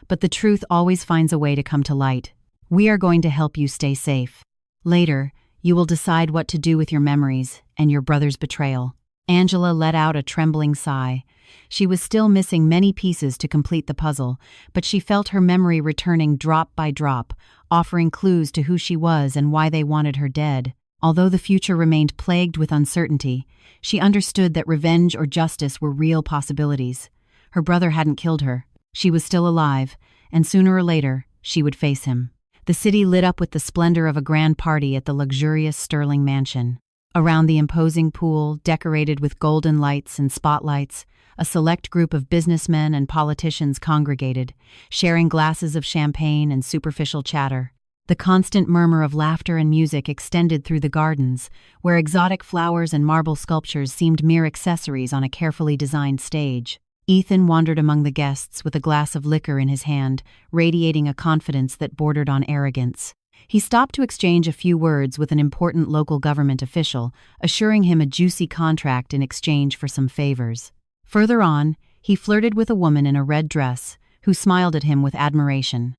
But the truth always finds a way to come to light. We are going to help you stay safe. Later, you will decide what to do with your memories and your brother's betrayal." Angela let out a trembling sigh. She was still missing many pieces to complete the puzzle, but she felt her memory returning drop by drop, offering clues to who she was and why they wanted her dead. Although the future remained plagued with uncertainty, she understood that revenge or justice were real possibilities. Her brother hadn't killed her. She was still alive, and sooner or later, she would face him. The city lit up with the splendor of a grand party at the luxurious Sterling mansion. Around the imposing pool, decorated with golden lights and spotlights, a select group of businessmen and politicians congregated, sharing glasses of champagne and superficial chatter. The constant murmur of laughter and music extended through the gardens, where exotic flowers and marble sculptures seemed mere accessories on a carefully designed stage. Ethan wandered among the guests with a glass of liquor in his hand, radiating a confidence that bordered on arrogance. He stopped to exchange a few words with an important local government official, assuring him a juicy contract in exchange for some favors. Further on, he flirted with a woman in a red dress, who smiled at him with admiration.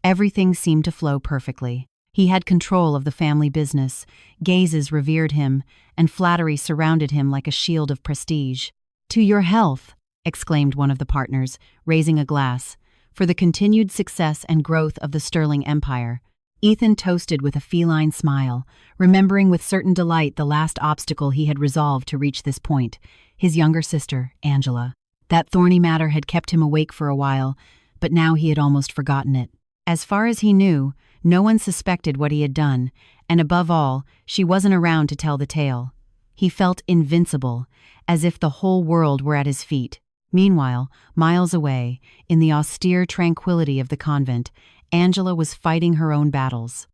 Everything seemed to flow perfectly. He had control of the family business, gazes revered him, and flattery surrounded him like a shield of prestige. "To your health," exclaimed one of the partners, raising a glass, "for the continued success and growth of the Sterling Empire." Ethan toasted with a feline smile, remembering with certain delight the last obstacle he had resolved to reach this point, his younger sister, Angela. That thorny matter had kept him awake for a while, but now he had almost forgotten it. As far as he knew, no one suspected what he had done, and above all, she wasn't around to tell the tale. He felt invincible, as if the whole world were at his feet. Meanwhile, miles away, in the austere tranquility of the convent, Angela was fighting her own battles.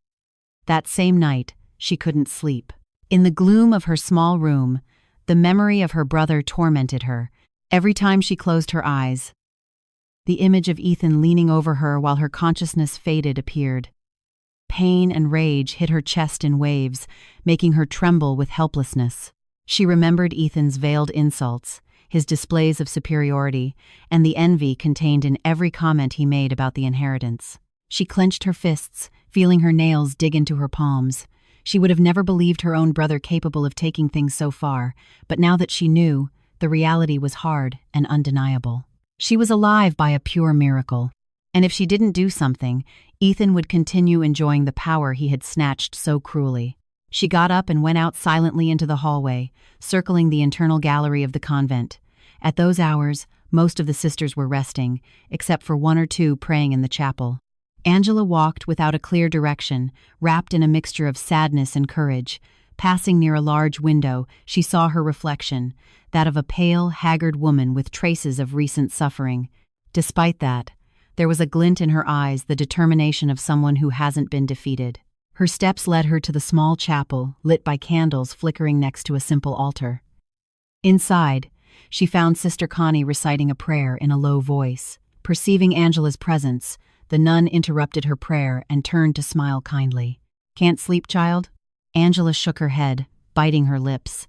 That same night, she couldn't sleep. In the gloom of her small room, the memory of her brother tormented her. Every time she closed her eyes, the image of Ethan leaning over her while her consciousness faded appeared. Pain and rage hit her chest in waves, making her tremble with helplessness. She remembered Ethan's veiled insults, his displays of superiority, and the envy contained in every comment he made about the inheritance. She clenched her fists, feeling her nails dig into her palms. She would have never believed her own brother capable of taking things so far, but now that she knew, the reality was hard and undeniable. She was alive by a pure miracle, and if she didn't do something, Ethan would continue enjoying the power he had snatched so cruelly. She got up and went out silently into the hallway, circling the internal gallery of the convent. At those hours, most of the sisters were resting, except for one or two praying in the chapel. Angela walked without a clear direction, wrapped in a mixture of sadness and courage. Passing near a large window, she saw her reflection, that of a pale, haggard woman with traces of recent suffering. Despite that, there was a glint in her eyes, the determination of someone who hasn't been defeated. Her steps led her to the small chapel, lit by candles flickering next to a simple altar. Inside, she found Sister Connie reciting a prayer in a low voice. Perceiving Angela's presence, the nun interrupted her prayer and turned to smile kindly. "Can't sleep, child?" Angela shook her head, biting her lips.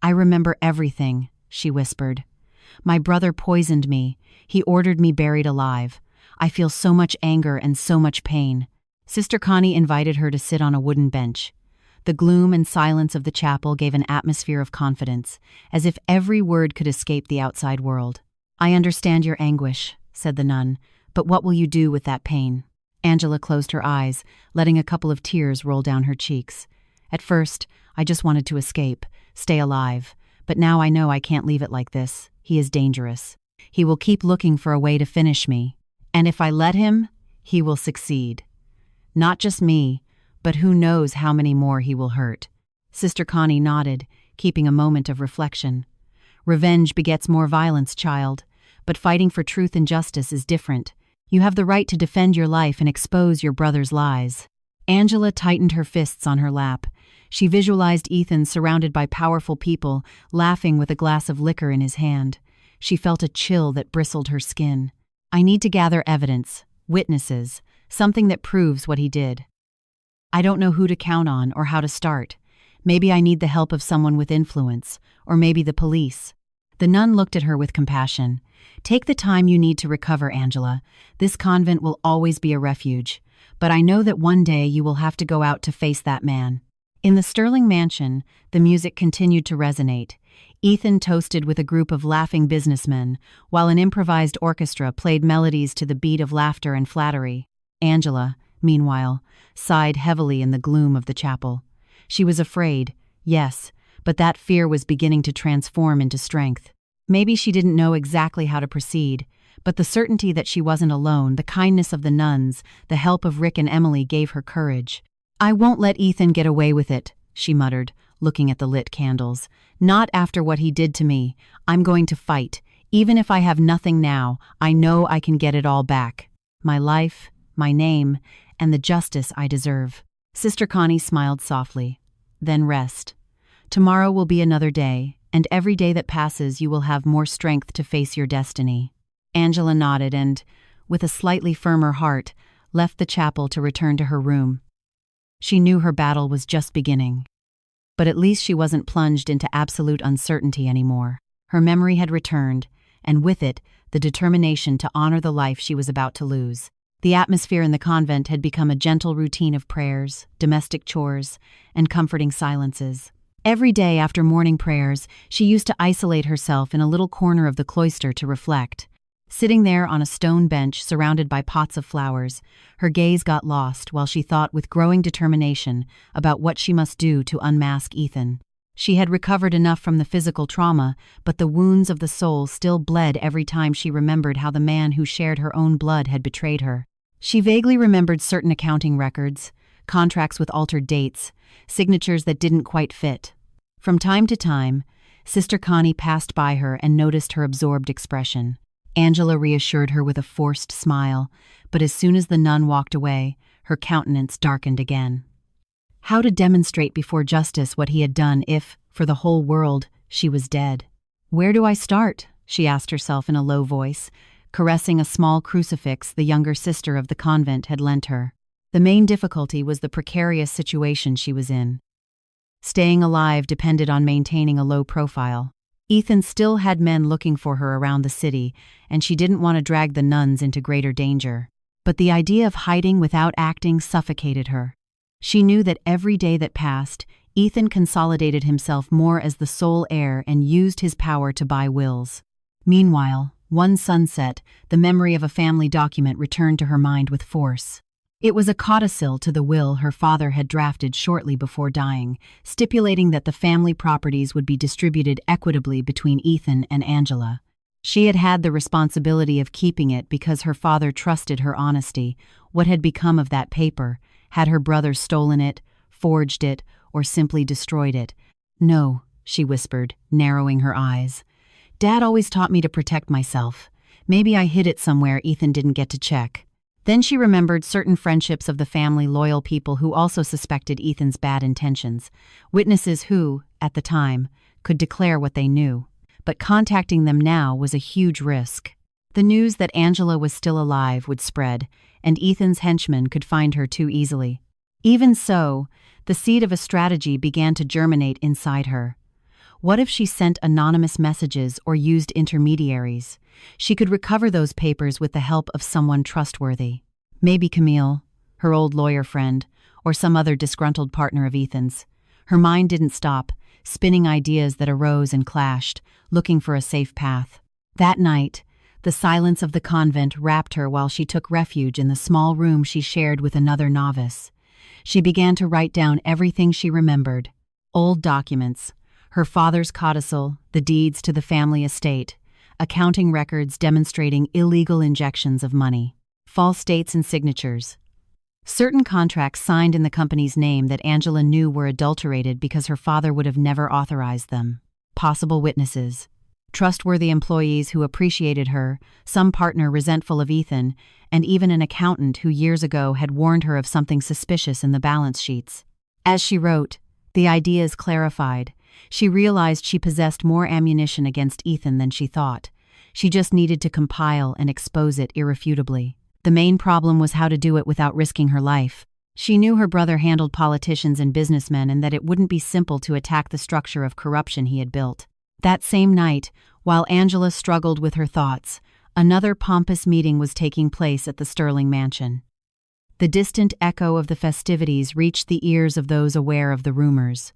"I remember everything," she whispered. "My brother poisoned me. He ordered me buried alive. I feel so much anger and so much pain." Sister Connie invited her to sit on a wooden bench. The gloom and silence of the chapel gave an atmosphere of confidence, as if every word could escape the outside world. "I understand your anguish," said the nun, "but what will you do with that pain?" Angela closed her eyes, letting a couple of tears roll down her cheeks. "At first, I just wanted to escape, stay alive, but now I know I can't leave it like this. He is dangerous. He will keep looking for a way to finish me. And if I let him, he will succeed. Not just me, but who knows how many more he will hurt." Sister Connie nodded, keeping a moment of reflection. "Revenge begets more violence, child, but fighting for truth and justice is different. You have the right to defend your life and expose your brother's lies." Angela tightened her fists on her lap. She visualized Ethan surrounded by powerful people, laughing with a glass of liquor in his hand. She felt a chill that bristled her skin. "I need to gather evidence, witnesses, something that proves what he did. I don't know who to count on or how to start. Maybe I need the help of someone with influence, or maybe the police." The nun looked at her with compassion. "Take the time you need to recover, Angela. This convent will always be a refuge. But I know that one day you will have to go out to face that man." In the Sterling mansion, the music continued to resonate. Ethan toasted with a group of laughing businessmen, while an improvised orchestra played melodies to the beat of laughter and flattery. Angela, meanwhile, sighed heavily in the gloom of the chapel. She was afraid, yes, but that fear was beginning to transform into strength. Maybe she didn't know exactly how to proceed, but the certainty that she wasn't alone, the kindness of the nuns, the help of Rick and Emily gave her courage. "I won't let Ethan get away with it," she muttered, looking at the lit candles. "Not after what he did to me. I'm going to fight. Even if I have nothing now, I know I can get it all back. My life, my name, and the justice I deserve." Sister Connie smiled softly. "Then rest. Tomorrow will be another day, and every day that passes you will have more strength to face your destiny." Angela nodded and, with a slightly firmer heart, left the chapel to return to her room. She knew her battle was just beginning. But at least she wasn't plunged into absolute uncertainty anymore. Her memory had returned, and with it, the determination to honor the life she was about to lose. The atmosphere in the convent had become a gentle routine of prayers, domestic chores, and comforting silences. Every day after morning prayers, she used to isolate herself in a little corner of the cloister to reflect. Sitting there on a stone bench surrounded by pots of flowers, her gaze got lost while she thought with growing determination about what she must do to unmask Ethan. She had recovered enough from the physical trauma, but the wounds of the soul still bled every time she remembered how the man who shared her own blood had betrayed her. She vaguely remembered certain accounting records, contracts with altered dates, signatures that didn't quite fit. From time to time, Sister Connie passed by her and noticed her absorbed expression. Angela reassured her with a forced smile, but as soon as the nun walked away, her countenance darkened again. How to demonstrate before justice what he had done if, for the whole world, she was dead? "Where do I start?" she asked herself in a low voice, caressing a small crucifix the younger sister of the convent had lent her. The main difficulty was the precarious situation she was in. Staying alive depended on maintaining a low profile. Ethan still had men looking for her around the city, and she didn't want to drag the nuns into greater danger. But the idea of hiding without acting suffocated her. She knew that every day that passed, Ethan consolidated himself more as the sole heir and used his power to buy wills. Meanwhile, one sunset, the memory of a family document returned to her mind with force. It was a codicil to the will her father had drafted shortly before dying, stipulating that the family properties would be distributed equitably between Ethan and Angela. She had had the responsibility of keeping it because her father trusted her honesty. What had become of that paper? Had her brother stolen it, forged it, or simply destroyed it? "No," she whispered, narrowing her eyes. "Dad always taught me to protect myself. Maybe I hid it somewhere Ethan didn't get to check." Then she remembered certain friendships of the family, loyal people who also suspected Ethan's bad intentions, witnesses who, at the time, could declare what they knew. But contacting them now was a huge risk. The news that Angela was still alive would spread, and Ethan's henchmen could find her too easily. Even so, the seed of a strategy began to germinate inside her. What if she sent anonymous messages or used intermediaries? She could recover those papers with the help of someone trustworthy. Maybe Camille, her old lawyer friend, or some other disgruntled partner of Ethan's. Her mind didn't stop, spinning ideas that arose and clashed, looking for a safe path. That night, the silence of the convent wrapped her while she took refuge in the small room she shared with another novice. She began to write down everything she remembered. Old documents, her father's codicil, the deeds to the family estate, accounting records demonstrating illegal injections of money, false dates and signatures. Certain contracts signed in the company's name that Angela knew were adulterated because her father would have never authorized them. Possible witnesses. Trustworthy employees who appreciated her, some partner resentful of Ethan, and even an accountant who years ago had warned her of something suspicious in the balance sheets. As she wrote, the ideas clarified. She realized she possessed more ammunition against Ethan than she thought. She just needed to compile and expose it irrefutably. The main problem was how to do it without risking her life. She knew her brother handled politicians and businessmen and that it wouldn't be simple to attack the structure of corruption he had built. That same night, while Angela struggled with her thoughts, another pompous meeting was taking place at the Sterling mansion. The distant echo of the festivities reached the ears of those aware of the rumors.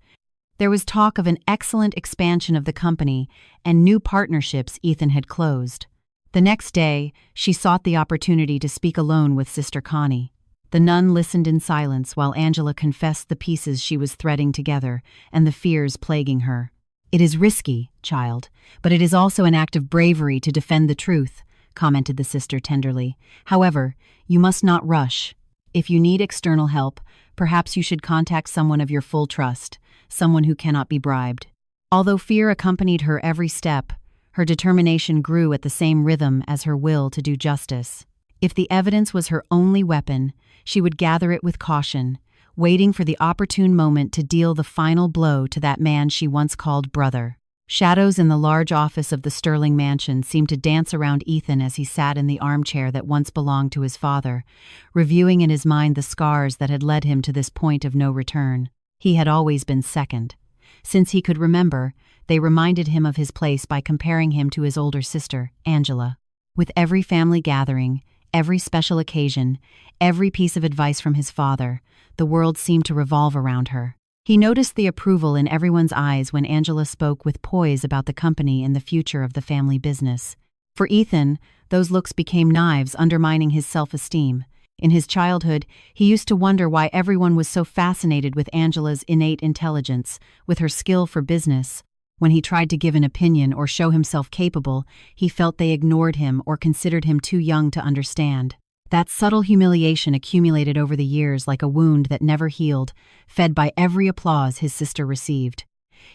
There was talk of an excellent expansion of the company and new partnerships Ethan had closed. The next day, she sought the opportunity to speak alone with Sister Connie. The nun listened in silence while Angela confessed the pieces she was threading together and the fears plaguing her. "It is risky, child, but it is also an act of bravery to defend the truth," commented the sister tenderly. "However, you must not rush. If you need external help, perhaps you should contact someone of your full trust, someone who cannot be bribed." Although fear accompanied her every step, her determination grew at the same rhythm as her will to do justice. If the evidence was her only weapon, she would gather it with caution, waiting for the opportune moment to deal the final blow to that man she once called brother. Shadows in the large office of the Sterling mansion seemed to dance around Ethan as he sat in the armchair that once belonged to his father, reviewing in his mind the scars that had led him to this point of no return. He had always been second. Since he could remember, they reminded him of his place by comparing him to his older sister, Angela. With every family gathering, Every special occasion, every piece of advice from his father, the world seemed to revolve around her. He noticed the approval in everyone's eyes when Angela spoke with poise about the company and the future of the family business. For Ethan, those looks became knives undermining his self-esteem. In his childhood, he used to wonder why everyone was so fascinated with Angela's innate intelligence, with her skill for business. When he tried to give an opinion or show himself capable, he felt they ignored him or considered him too young to understand. That subtle humiliation accumulated over the years like a wound that never healed, fed by every applause his sister received.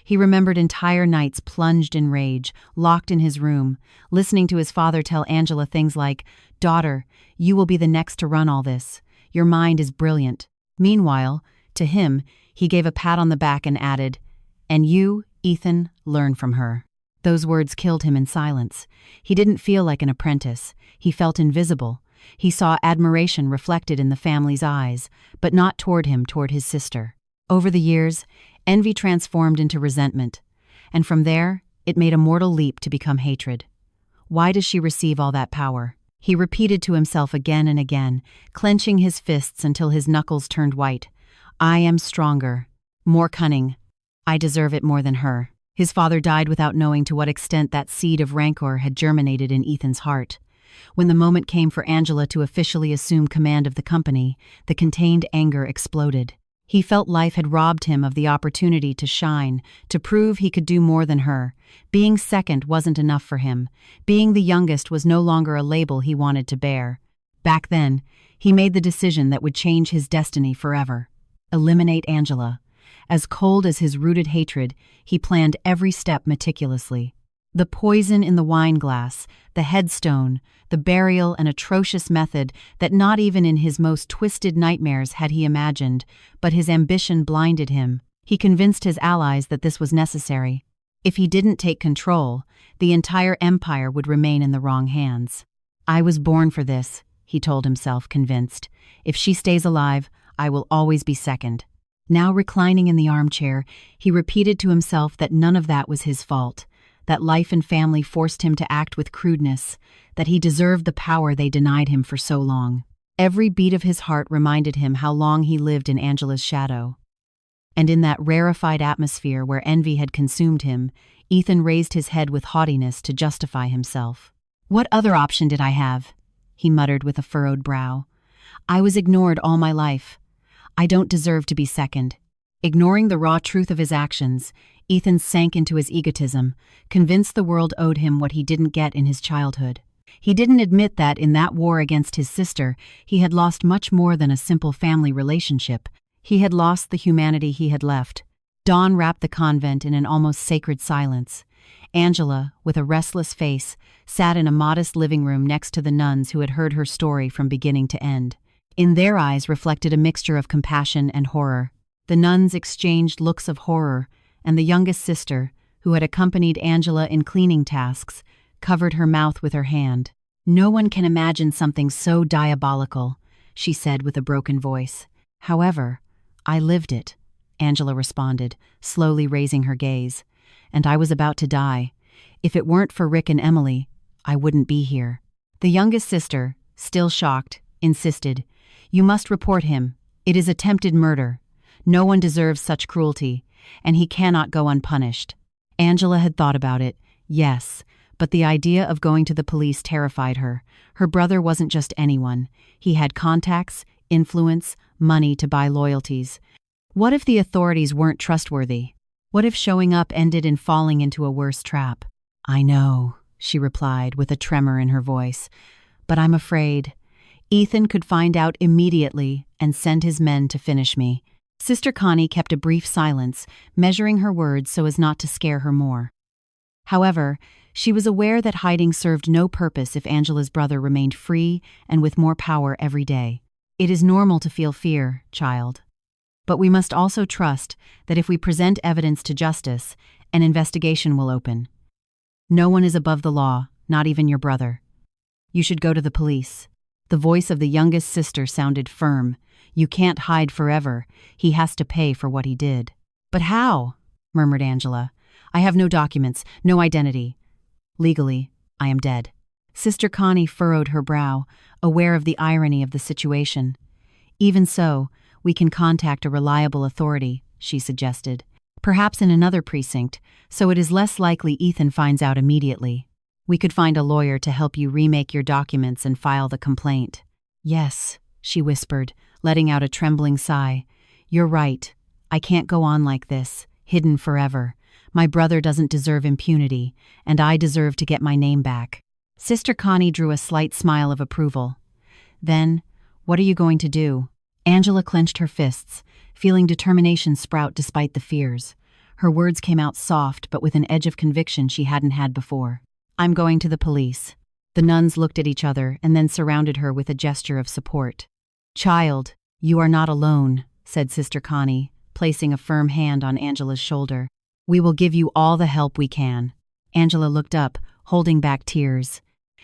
He remembered entire nights plunged in rage, locked in his room, listening to his father tell Angela things like, "Daughter, you will be the next to run all this. Your mind is brilliant." Meanwhile, to him, he gave a pat on the back and added, "And you, Ethan, learn from her." Those words killed him in silence. He didn't feel like an apprentice. He felt invisible. He saw admiration reflected in the family's eyes, but not toward him, toward his sister. Over the years, envy transformed into resentment, and from there, it made a mortal leap to become hatred. Why does she receive all that power? He repeated to himself again and again, clenching his fists until his knuckles turned white. I am stronger, more cunning. I deserve it more than her. His father died without knowing to what extent that seed of rancor had germinated in Ethan's heart. When the moment came for Angela to officially assume command of the company, the contained anger exploded. He felt life had robbed him of the opportunity to shine, to prove he could do more than her. Being second wasn't enough for him. Being the youngest was no longer a label he wanted to bear. Back then, he made the decision that would change his destiny forever. Eliminate Angela. As cold as his rooted hatred, he planned every step meticulously. The poison in the wine glass, the headstone, the burial, an atrocious method that not even in his most twisted nightmares had he imagined, but his ambition blinded him. He convinced his allies that this was necessary. If he didn't take control, the entire empire would remain in the wrong hands. I was born for this, he told himself, convinced. If she stays alive, I will always be second. Now reclining in the armchair, he repeated to himself that none of that was his fault, that life and family forced him to act with crudeness, that he deserved the power they denied him for so long. Every beat of his heart reminded him how long he lived in Angela's shadow. And in that rarefied atmosphere where envy had consumed him, Ethan raised his head with haughtiness to justify himself. What other option did I have? He muttered with a furrowed brow. I was ignored all my life. I don't deserve to be second. Ignoring the raw truth of his actions, Ethan sank into his egotism, convinced the world owed him what he didn't get in his childhood. He didn't admit that in that war against his sister, he had lost much more than a simple family relationship. He had lost the humanity he had left. Dawn wrapped the convent in an almost sacred silence. Angela, with a restless face, sat in a modest living room next to the nuns who had heard her story from beginning to end. In their eyes reflected a mixture of compassion and horror. The nuns exchanged looks of horror, and the youngest sister, who had accompanied Angela in cleaning tasks, covered her mouth with her hand. No one can imagine something so diabolical, she said with a broken voice. However, I lived it, Angela responded, slowly raising her gaze. And I was about to die. If it weren't for Rick and Emily, I wouldn't be here. The youngest sister, still shocked, insisted, You must report him. It is attempted murder. No one deserves such cruelty, and he cannot go unpunished. Angela had thought about it, yes, but the idea of going to the police terrified her. Her brother wasn't just anyone. He had contacts, influence, money to buy loyalties. What if the authorities weren't trustworthy? What if showing up ended in falling into a worse trap? I know, she replied with a tremor in her voice, but I'm afraid. Ethan could find out immediately and send his men to finish me. Sister Connie kept a brief silence, measuring her words so as not to scare her more. However, she was aware that hiding served no purpose if Angela's brother remained free and with more power every day. It is normal to feel fear, child. But we must also trust that if we present evidence to justice, an investigation will open. No one is above the law, not even your brother. You should go to the police. The voice of the youngest sister sounded firm. You can't hide forever. He has to pay for what he did. But how? Murmured Angela. I have no documents, no identity. Legally, I am dead. Sister Connie furrowed her brow, aware of the irony of the situation. Even so, we can contact a reliable authority, she suggested. Perhaps in another precinct, so it is less likely Ethan finds out immediately. We could find a lawyer to help you remake your documents and file the complaint. Yes, she whispered, letting out a trembling sigh. You're right. I can't go on like this, hidden forever. My brother doesn't deserve impunity, and I deserve to get my name back. Sister Connie drew a slight smile of approval. Then, what are you going to do? Angela clenched her fists, feeling determination sprout despite the fears. Her words came out soft but with an edge of conviction she hadn't had before. I'm going to the police. The nuns looked at each other and then surrounded her with a gesture of support. Child, you are not alone, said Sister Connie, placing a firm hand on Angela's shoulder. We will give you all the help we can. Angela looked up, holding back tears.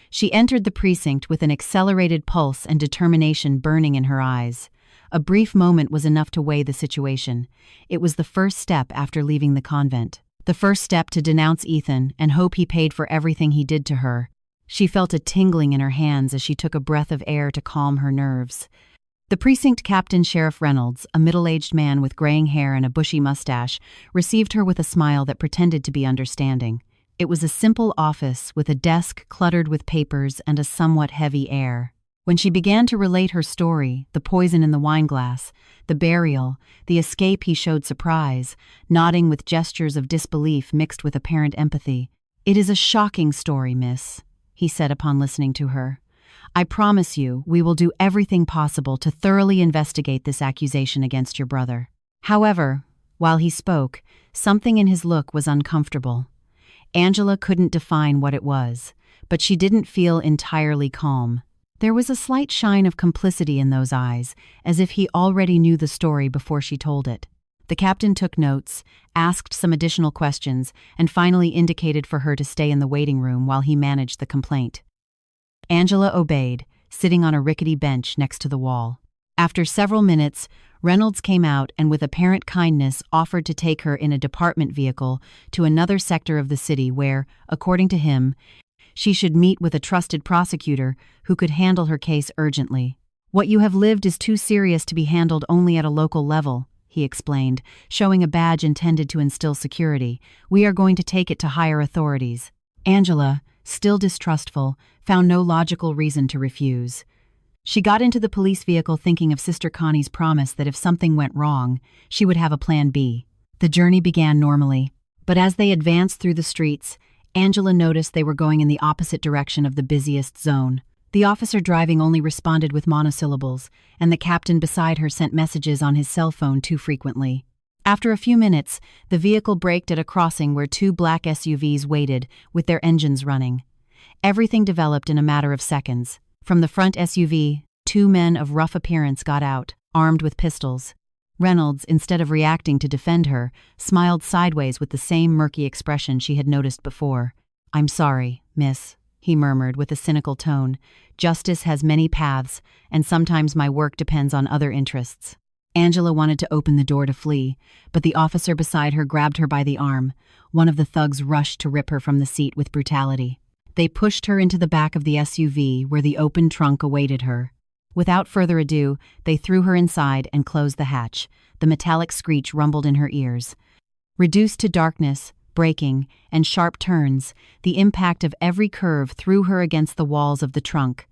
She entered the precinct with an accelerated pulse and determination burning in her eyes. A brief moment was enough to weigh the situation. It was the first step after leaving the convent. The first step to denounce Ethan and hope he paid for everything he did to her. She felt a tingling in her hands as she took a breath of air to calm her nerves. The precinct captain, Sheriff Reynolds, a middle-aged man with graying hair and a bushy mustache, received her with a smile that pretended to be understanding. It was a simple office with a desk cluttered with papers and a somewhat heavy air. When she began to relate her story, the poison in the wineglass, the burial, the escape, he showed surprise, nodding with gestures of disbelief mixed with apparent empathy. It is a shocking story, miss, he said upon listening to her. I promise you, we will do everything possible to thoroughly investigate this accusation against your brother. However, while he spoke, something in his look was uncomfortable. Angela couldn't define what it was, but she didn't feel entirely calm. There was a slight shine of complicity in those eyes, as if he already knew the story before she told it. The captain took notes, asked some additional questions, and finally indicated for her to stay in the waiting room while he managed the complaint. Angela obeyed, sitting on a rickety bench next to the wall. After several minutes, Reynolds came out and with apparent kindness offered to take her in a department vehicle to another sector of the city where, according to him, she should meet with a trusted prosecutor who could handle her case urgently. What you have lived is too serious to be handled only at a local level, he explained, showing a badge intended to instill security. We are going to take it to higher authorities. Angela, still distrustful, found no logical reason to refuse. She got into the police vehicle thinking of Sister Connie's promise that if something went wrong, she would have a plan B. The journey began normally, but as they advanced through the streets, Angela noticed they were going in the opposite direction of the busiest zone. The officer driving only responded with monosyllables, and the captain beside her sent messages on his cell phone too frequently. After a few minutes, the vehicle braked at a crossing where two black SUVs waited, with their engines running. Everything developed in a matter of seconds. From the front SUV, two men of rough appearance got out, armed with pistols. Reynolds, instead of reacting to defend her, smiled sideways with the same murky expression she had noticed before. "I'm sorry, miss," he murmured with a cynical tone. "Justice has many paths, and sometimes my work depends on other interests." Angela wanted to open the door to flee, but the officer beside her grabbed her by the arm. One of the thugs rushed to rip her from the seat with brutality. They pushed her into the back of the SUV, where the open trunk awaited her. Without further ado, they threw her inside and closed the hatch. The metallic screech rumbled in her ears. Reduced to darkness, braking, and sharp turns, the impact of every curve threw her against the walls of the trunk.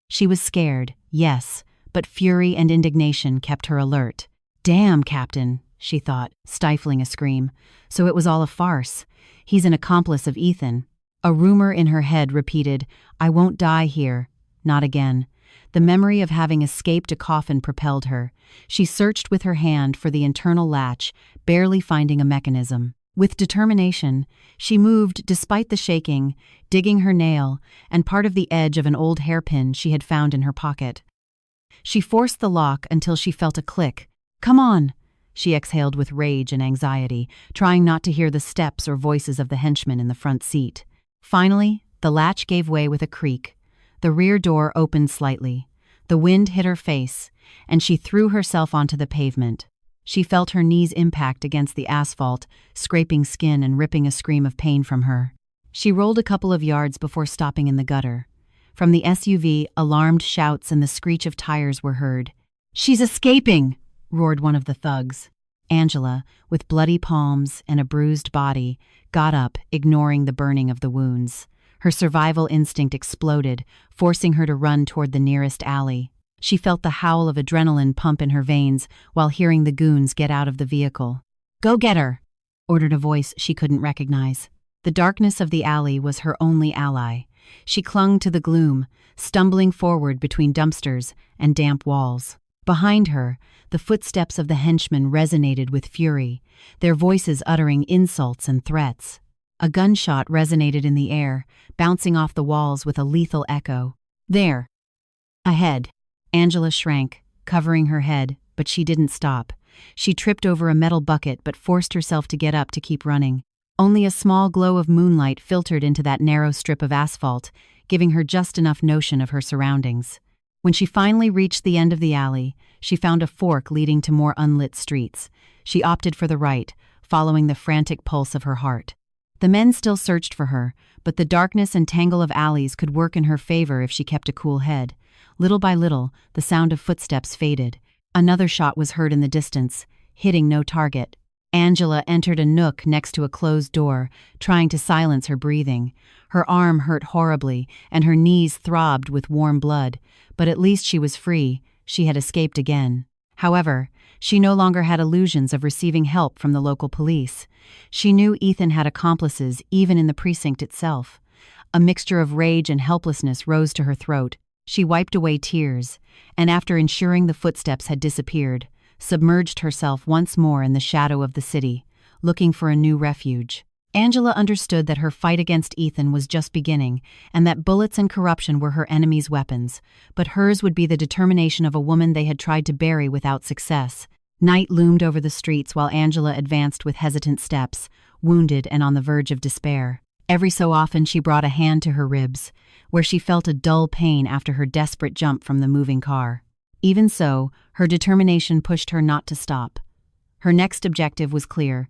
She was scared, yes, but fury and indignation kept her alert. "Damn, Captain," she thought, stifling a scream. So it was all a farce. He's an accomplice of Ethan. A rumor in her head repeated, "I won't die here. Not again." The memory of having escaped a coffin propelled her. She searched with her hand for the internal latch, barely finding a mechanism. With determination, she moved despite the shaking, digging her nail and part of the edge of an old hairpin she had found in her pocket. She forced the lock until she felt a click. "Come on!" she exhaled with rage and anxiety, trying not to hear the steps or voices of the henchmen in the front seat. Finally, the latch gave way with a creak. The rear door opened slightly. The wind hit her face, and she threw herself onto the pavement. She felt her knees impact against the asphalt, scraping skin and ripping a scream of pain from her. She rolled a couple of yards before stopping in the gutter. From the SUV, alarmed shouts and the screech of tires were heard. "She's escaping!" roared one of the thugs. Angela, with bloody palms and a bruised body, got up, ignoring the burning of the wounds. Her survival instinct exploded, forcing her to run toward the nearest alley. She felt the howl of adrenaline pump in her veins while hearing the goons get out of the vehicle. "Go get her!" ordered a voice she couldn't recognize. The darkness of the alley was her only ally. She clung to the gloom, stumbling forward between dumpsters and damp walls. Behind her, the footsteps of the henchmen resonated with fury, their voices uttering insults and threats. A gunshot resonated in the air, bouncing off the walls with a lethal echo. There! Ahead! Angela shrank, covering her head, but she didn't stop. She tripped over a metal bucket but forced herself to get up to keep running. Only a small glow of moonlight filtered into that narrow strip of asphalt, giving her just enough notion of her surroundings. When she finally reached the end of the alley, she found a fork leading to more unlit streets. She opted for the right, following the frantic pulse of her heart. The men still searched for her, but the darkness and tangle of alleys could work in her favor if she kept a cool head. Little by little, the sound of footsteps faded. Another shot was heard in the distance, hitting no target. Angela entered a nook next to a closed door, trying to silence her breathing. Her arm hurt horribly, and her knees throbbed with warm blood, but at least she was free. She had escaped again. However, she no longer had illusions of receiving help from the local police. She knew Ethan had accomplices even in the precinct itself. A mixture of rage and helplessness rose to her throat. She wiped away tears, and after ensuring the footsteps had disappeared, submerged herself once more in the shadow of the city, looking for a new refuge. Angela understood that her fight against Ethan was just beginning, and that bullets and corruption were her enemy's weapons, but hers would be the determination of a woman they had tried to bury without success. Night loomed over the streets while Angela advanced with hesitant steps, wounded and on the verge of despair. Every so often she brought a hand to her ribs, where she felt a dull pain after her desperate jump from the moving car. Even so, her determination pushed her not to stop. Her next objective was clear: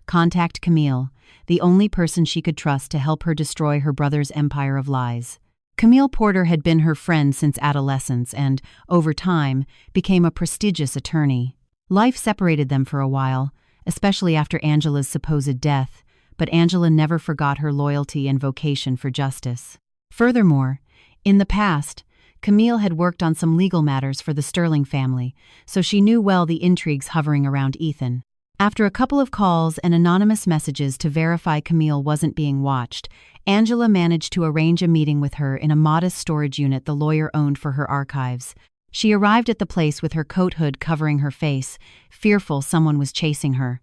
contact Camille, the only person she could trust to help her destroy her brother's empire of lies. Camille Porter had been her friend since adolescence and, over time, became a prestigious attorney. Life separated them for a while, especially after Angela's supposed death, but Angela never forgot her loyalty and vocation for justice. Furthermore, in the past, Camille had worked on some legal matters for the Sterling family, so she knew well the intrigues hovering around Ethan. After a couple of calls and anonymous messages to verify Camille wasn't being watched, Angela managed to arrange a meeting with her in a modest storage unit the lawyer owned for her archives. She arrived at the place with her coat hood covering her face, fearful someone was chasing her.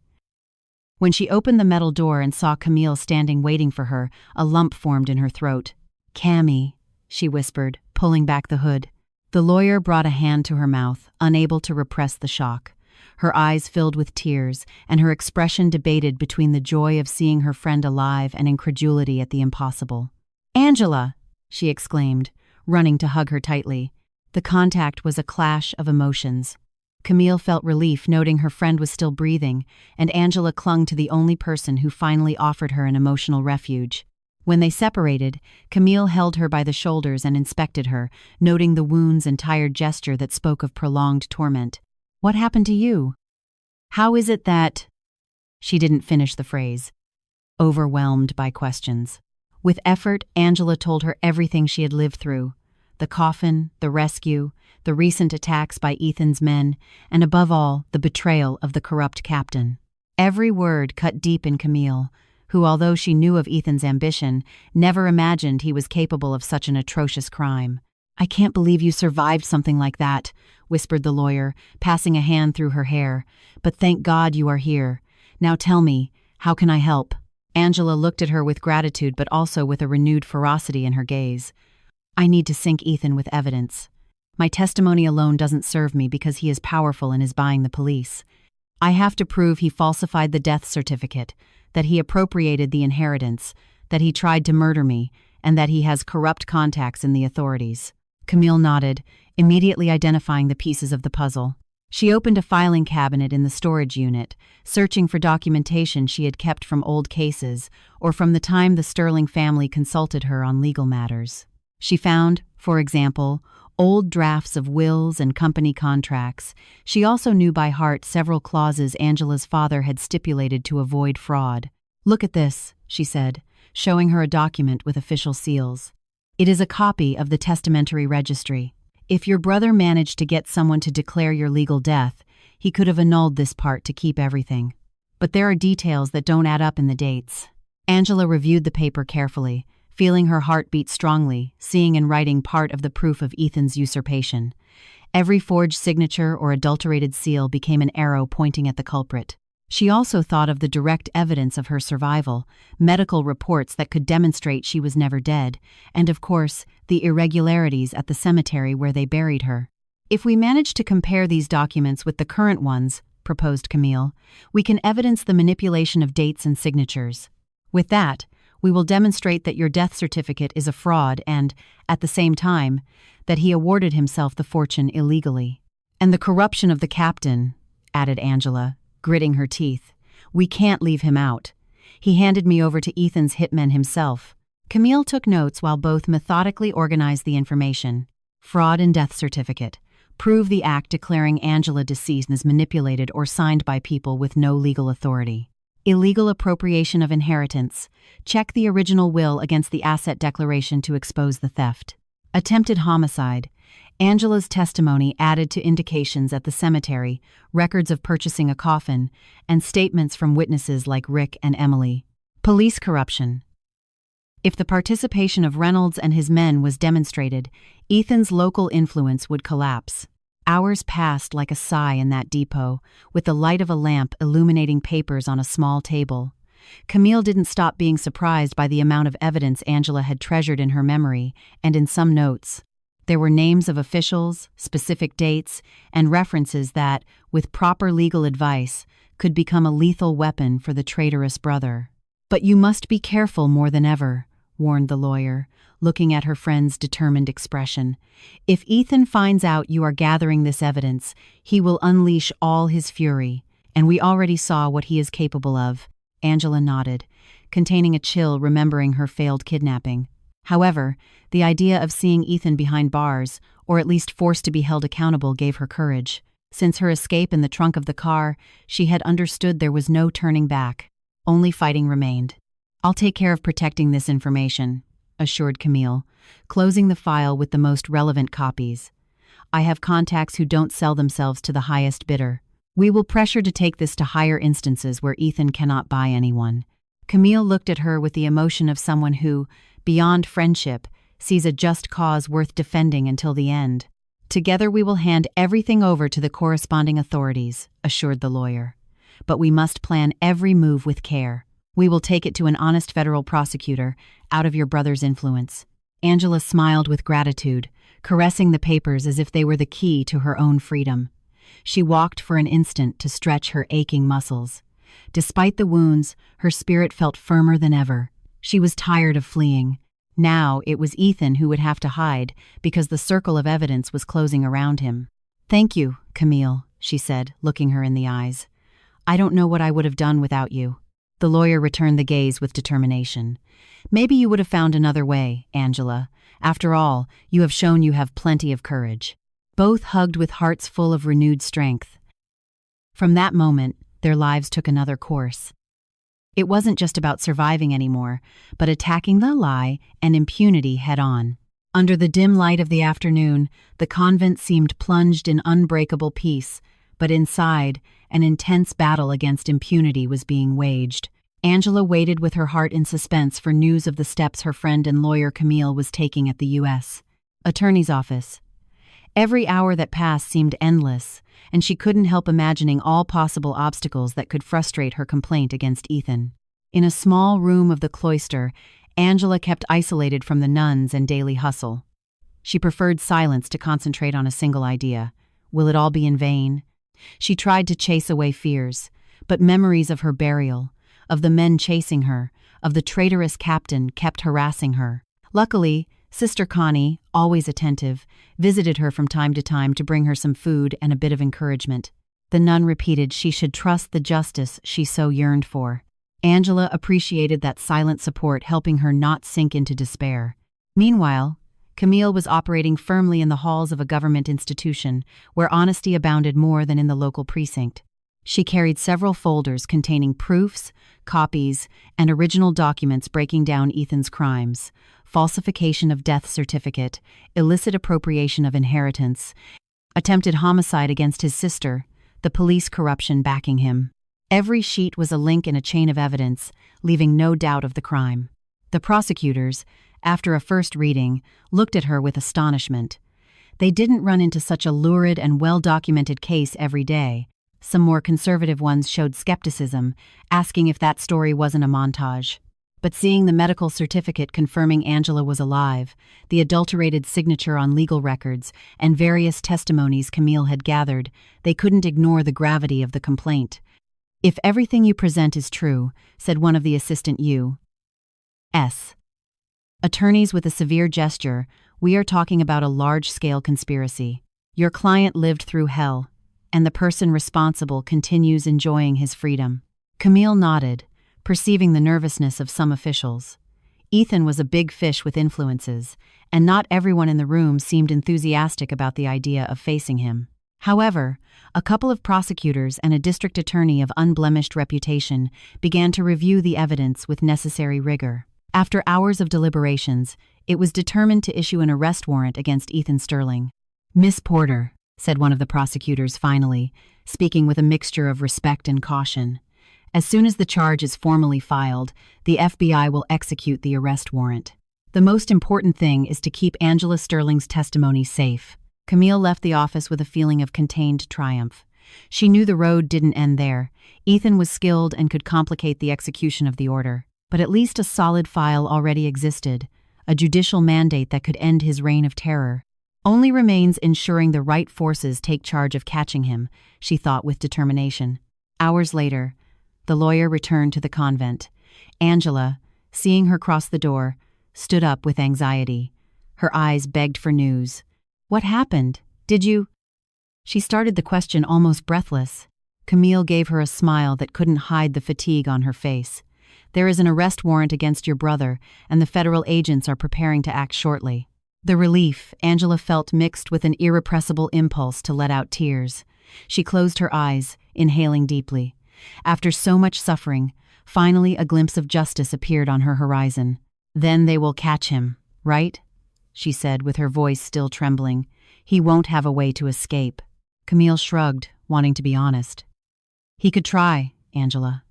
When she opened the metal door and saw Camille standing waiting for her, a lump formed in her throat. "Cammy," she whispered, pulling back the hood. The lawyer brought a hand to her mouth, unable to repress the shock. Her eyes filled with tears, and her expression debated between the joy of seeing her friend alive and incredulity at the impossible. "Angela!" she exclaimed, running to hug her tightly. The contact was a clash of emotions. Camille felt relief noting her friend was still breathing, and Angela clung to the only person who finally offered her an emotional refuge. When they separated, Camille held her by the shoulders and inspected her, noting the wounds and tired gesture that spoke of prolonged torment. "What happened to you? How is it that—" She didn't finish the phrase, overwhelmed by questions. With effort, Angela told her everything she had lived through: the coffin, the rescue, the recent attacks by Ethan's men, and above all, the betrayal of the corrupt captain. Every word cut deep in Camille, who, although she knew of Ethan's ambition, never imagined he was capable of such an atrocious crime. "I can't believe you survived something like that," whispered the lawyer, passing a hand through her hair. "But thank God you are here. Now tell me, how can I help?" Angela looked at her with gratitude but also with a renewed ferocity in her gaze. "I need to sink Ethan with evidence. My testimony alone doesn't serve me because he is powerful and is buying the police. I have to prove he falsified the death certificate, that he appropriated the inheritance, that he tried to murder me, and that he has corrupt contacts in the authorities." Camille nodded, immediately identifying the pieces of the puzzle. She opened a filing cabinet in the storage unit, searching for documentation she had kept from old cases or from the time the Sterling family consulted her on legal matters. She found For example, old drafts of wills and company contracts. She also knew by heart several clauses Angela's father had stipulated to avoid fraud. "Look at this," she said, showing her a document with official seals. "It is a copy of the testamentary registry. If your brother managed to get someone to declare your legal death, he could have annulled this part to keep everything. But there are details that don't add up in the dates." Angela reviewed the paper carefully, feeling her heart beat strongly, seeing in writing part of the proof of Ethan's usurpation. Every forged signature or adulterated seal became an arrow pointing at the culprit. She also thought of the direct evidence of her survival, medical reports that could demonstrate she was never dead, and of course, the irregularities at the cemetery where they buried her. "If we manage to compare these documents with the current ones," proposed Camille, "we can evidence the manipulation of dates and signatures. With that, we will demonstrate that your death certificate is a fraud and, at the same time, that he awarded himself the fortune illegally. And the corruption of the captain," added Angela, gritting her teeth. "We can't leave him out. He handed me over to Ethan's hitman himself." Camille took notes while both methodically organized the information. Fraud and death certificate. Prove the act declaring Angela deceased as manipulated or signed by people with no legal authority. Illegal appropriation of inheritance. Check the original will against the asset declaration to expose the theft. Attempted homicide. Angela's testimony added to indications at the cemetery, records of purchasing a coffin, and statements from witnesses like Rick and Emily. Police corruption. If the participation of Reynolds and his men was demonstrated, Ethan's local influence would collapse. Hours passed like a sigh in that depot, with the light of a lamp illuminating papers on a small table. Camille didn't stop being surprised by the amount of evidence Angela had treasured in her memory and in some notes. There were names of officials, specific dates, and references that, with proper legal advice, could become a lethal weapon for the traitorous brother. "But you must be careful more than ever," warned the lawyer, looking at her friend's determined expression. "If Ethan finds out you are gathering this evidence, he will unleash all his fury, and we already saw what he is capable of." Angela nodded, containing a chill remembering her failed kidnapping. However, the idea of seeing Ethan behind bars, or at least forced to be held accountable, gave her courage. Since her escape in the trunk of the car, she had understood there was no turning back. Only fighting remained. "I'll take care of protecting this information," assured Camille, closing the file with the most relevant copies. "I have contacts who don't sell themselves to the highest bidder. We will pressure to take this to higher instances where Ethan cannot buy anyone." Camille looked at her with the emotion of someone who, beyond friendship, sees a just cause worth defending until the end. "Together we will hand everything over to the corresponding authorities," assured the lawyer. "But we must plan every move with care. We will take it to an honest federal prosecutor, out of your brother's influence." Angela smiled with gratitude, caressing the papers as if they were the key to her own freedom. She walked for an instant to stretch her aching muscles. Despite the wounds, her spirit felt firmer than ever. She was tired of fleeing. Now it was Ethan who would have to hide, because the circle of evidence was closing around him. "Thank you, Camille," she said, looking her in the eyes. "I don't know what I would have done without you." The lawyer returned the gaze with determination. "Maybe you would have found another way, Angela. After all, you have shown you have plenty of courage." Both hugged with hearts full of renewed strength. From that moment, their lives took another course. It wasn't just about surviving anymore, but attacking the lie and impunity head-on. Under the dim light of the afternoon, the convent seemed plunged in unbreakable peace, but inside, an intense battle against impunity was being waged. Angela waited with her heart in suspense for news of the steps her friend and lawyer Camille was taking at the U.S. Attorney's office. Every hour that passed seemed endless, and she couldn't help imagining all possible obstacles that could frustrate her complaint against Ethan. In a small room of the cloister, Angela kept isolated from the nuns and daily hustle. She preferred silence to concentrate on a single idea. Will it all be in vain? She tried to chase away fears, but memories of her burial, of the men chasing her, of the traitorous captain kept harassing her. Luckily, Sister Connie, always attentive, visited her from time to time to bring her some food and a bit of encouragement. The nun repeated she should trust the justice she so yearned for. Angela appreciated that silent support, helping her not sink into despair. Meanwhile, Camille was operating firmly in the halls of a government institution, where honesty abounded more than in the local precinct. She carried several folders containing proofs, copies, and original documents breaking down Ethan's crimes: falsification of death certificate, illicit appropriation of inheritance, attempted homicide against his sister, the police corruption backing him. Every sheet was a link in a chain of evidence, leaving no doubt of the crime. The prosecutors, after a first reading, looked at her with astonishment. They didn't run into such a lurid and well-documented case every day. Some more conservative ones showed skepticism, asking if that story wasn't a montage. But seeing the medical certificate confirming Angela was alive, the adulterated signature on legal records, and various testimonies Camille had gathered, they couldn't ignore the gravity of the complaint. "If everything you present is true," said one of the assistant U.S. attorneys with a severe gesture, "we are talking about a large-scale conspiracy. Your client lived through hell, and the person responsible continues enjoying his freedom." Camille nodded, perceiving the nervousness of some officials. Ethan was a big fish with influences, and not everyone in the room seemed enthusiastic about the idea of facing him. However, a couple of prosecutors and a district attorney of unblemished reputation began to review the evidence with necessary rigor. After hours of deliberations, it was determined to issue an arrest warrant against Ethan Sterling. "Miss Porter," said one of the prosecutors finally, speaking with a mixture of respect and caution, "as soon as the charge is formally filed, the FBI will execute the arrest warrant. The most important thing is to keep Angela Sterling's testimony safe." Camille left the office with a feeling of contained triumph. She knew the road didn't end there. Ethan was skilled and could complicate the execution of the order. But at least a solid file already existed, a judicial mandate that could end his reign of terror. Only remains ensuring the right forces take charge of catching him, she thought with determination. Hours later, the lawyer returned to the convent. Angela, seeing her cross the door, stood up with anxiety. Her eyes begged for news. "What happened? Did you—" She started the question almost breathless. Camille gave her a smile that couldn't hide the fatigue on her face. "There is an arrest warrant against your brother, and the federal agents are preparing to act shortly." The relief Angela felt mixed with an irrepressible impulse to let out tears. She closed her eyes, inhaling deeply. After so much suffering, finally a glimpse of justice appeared on her horizon. "Then they will catch him, right?" she said with her voice still trembling. "He won't have a way to escape." Camille shrugged, wanting to be honest. "He could try, Angela.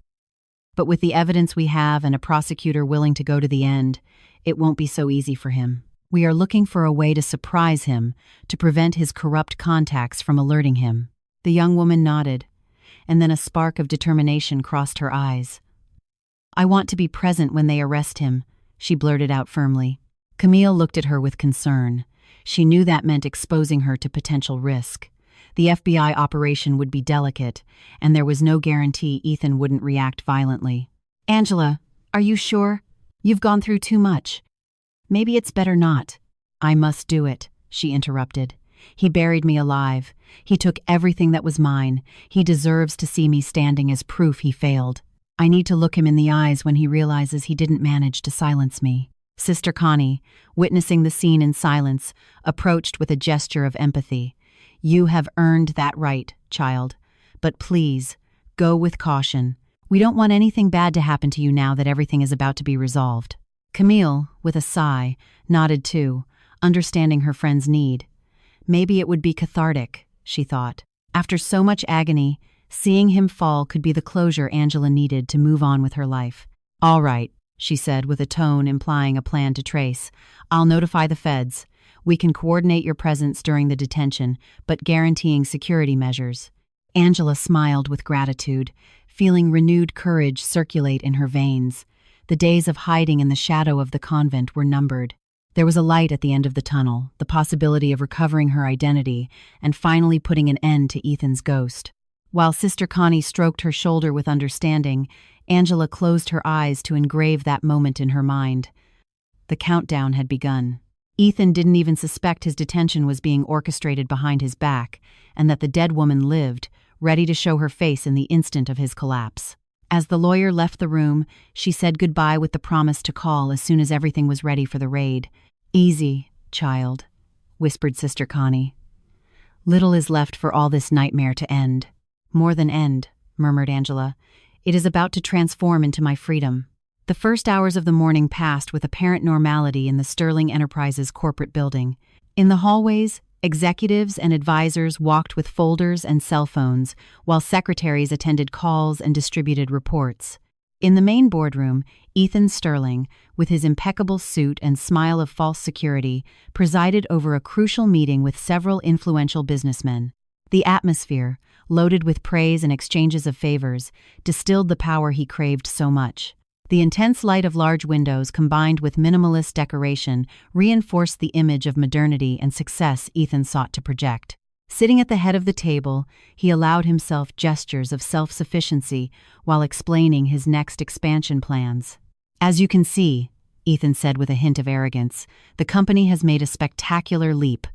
But with the evidence we have and a prosecutor willing to go to the end, it won't be so easy for him. We are looking for a way to surprise him, to prevent his corrupt contacts from alerting him." The young woman nodded, and then a spark of determination crossed her eyes. "I want to be present when they arrest him," she blurted out firmly. Camille looked at her with concern. She knew that meant exposing her to potential risk. The FBI operation would be delicate, and there was no guarantee Ethan wouldn't react violently. "Angela, are you sure? You've gone through too much. Maybe it's better not." "I must do it," she interrupted. "He buried me alive. He took everything that was mine. He deserves to see me standing as proof he failed. I need to look him in the eyes when he realizes he didn't manage to silence me." Sister Connie, witnessing the scene in silence, approached with a gesture of empathy. "You have earned that right, child. But please, go with caution. We don't want anything bad to happen to you now that everything is about to be resolved." Camille, with a sigh, nodded too, understanding her friend's need. Maybe it would be cathartic, she thought. After so much agony, seeing him fall could be the closure Angela needed to move on with her life. "All right," she said with a tone implying a plan to trace. "I'll notify the feds. We can coordinate your presence during the detention, but guaranteeing security measures." Angela smiled with gratitude, feeling renewed courage circulate in her veins. The days of hiding in the shadow of the convent were numbered. There was a light at the end of the tunnel, the possibility of recovering her identity and finally putting an end to Ethan's ghost. While Sister Connie stroked her shoulder with understanding, Angela closed her eyes to engrave that moment in her mind. The countdown had begun. Ethan didn't even suspect his detention was being orchestrated behind his back, and that the dead woman lived, ready to show her face in the instant of his collapse. As the lawyer left the room, she said goodbye with the promise to call as soon as everything was ready for the raid. "Easy," child," whispered Sister Connie. "Little is left for all this nightmare to end." "More than end," murmured Angela. "It is about to transform into my freedom." The first hours of the morning passed with apparent normality in the Sterling Enterprises corporate building. In the hallways, executives and advisors walked with folders and cell phones, while secretaries attended calls and distributed reports. In the main boardroom, Ethan Sterling, with his impeccable suit and smile of false security, presided over a crucial meeting with several influential businessmen. The atmosphere, loaded with praise and exchanges of favors, distilled the power he craved so much. The intense light of large windows combined with minimalist decoration reinforced the image of modernity and success Ethan sought to project. Sitting at the head of the table, he allowed himself gestures of self-sufficiency while explaining his next expansion plans. "As you can see," Ethan said with a hint of arrogance, "the company has made a spectacular leap.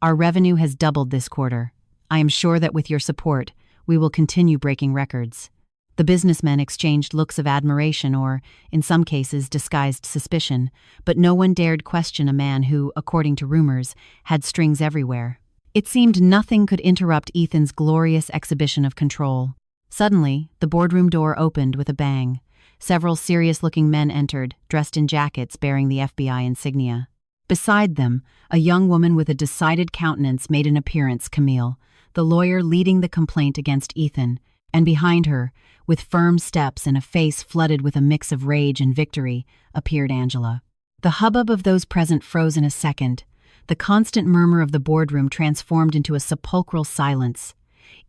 Our revenue has doubled this quarter. I am sure that with your support, we will continue breaking records." The businessmen exchanged looks of admiration or, in some cases, disguised suspicion, but no one dared question a man who, according to rumors, had strings everywhere. It seemed nothing could interrupt Ethan's glorious exhibition of control. Suddenly, the boardroom door opened with a bang. Several serious-looking men entered, dressed in jackets bearing the FBI insignia. Beside them, a young woman with a decided countenance made an appearance, Camille, the lawyer leading the complaint against Ethan, and behind her, with firm steps and a face flooded with a mix of rage and victory, appeared Angela. The hubbub of those present froze in a second. The constant murmur of the boardroom transformed into a sepulchral silence.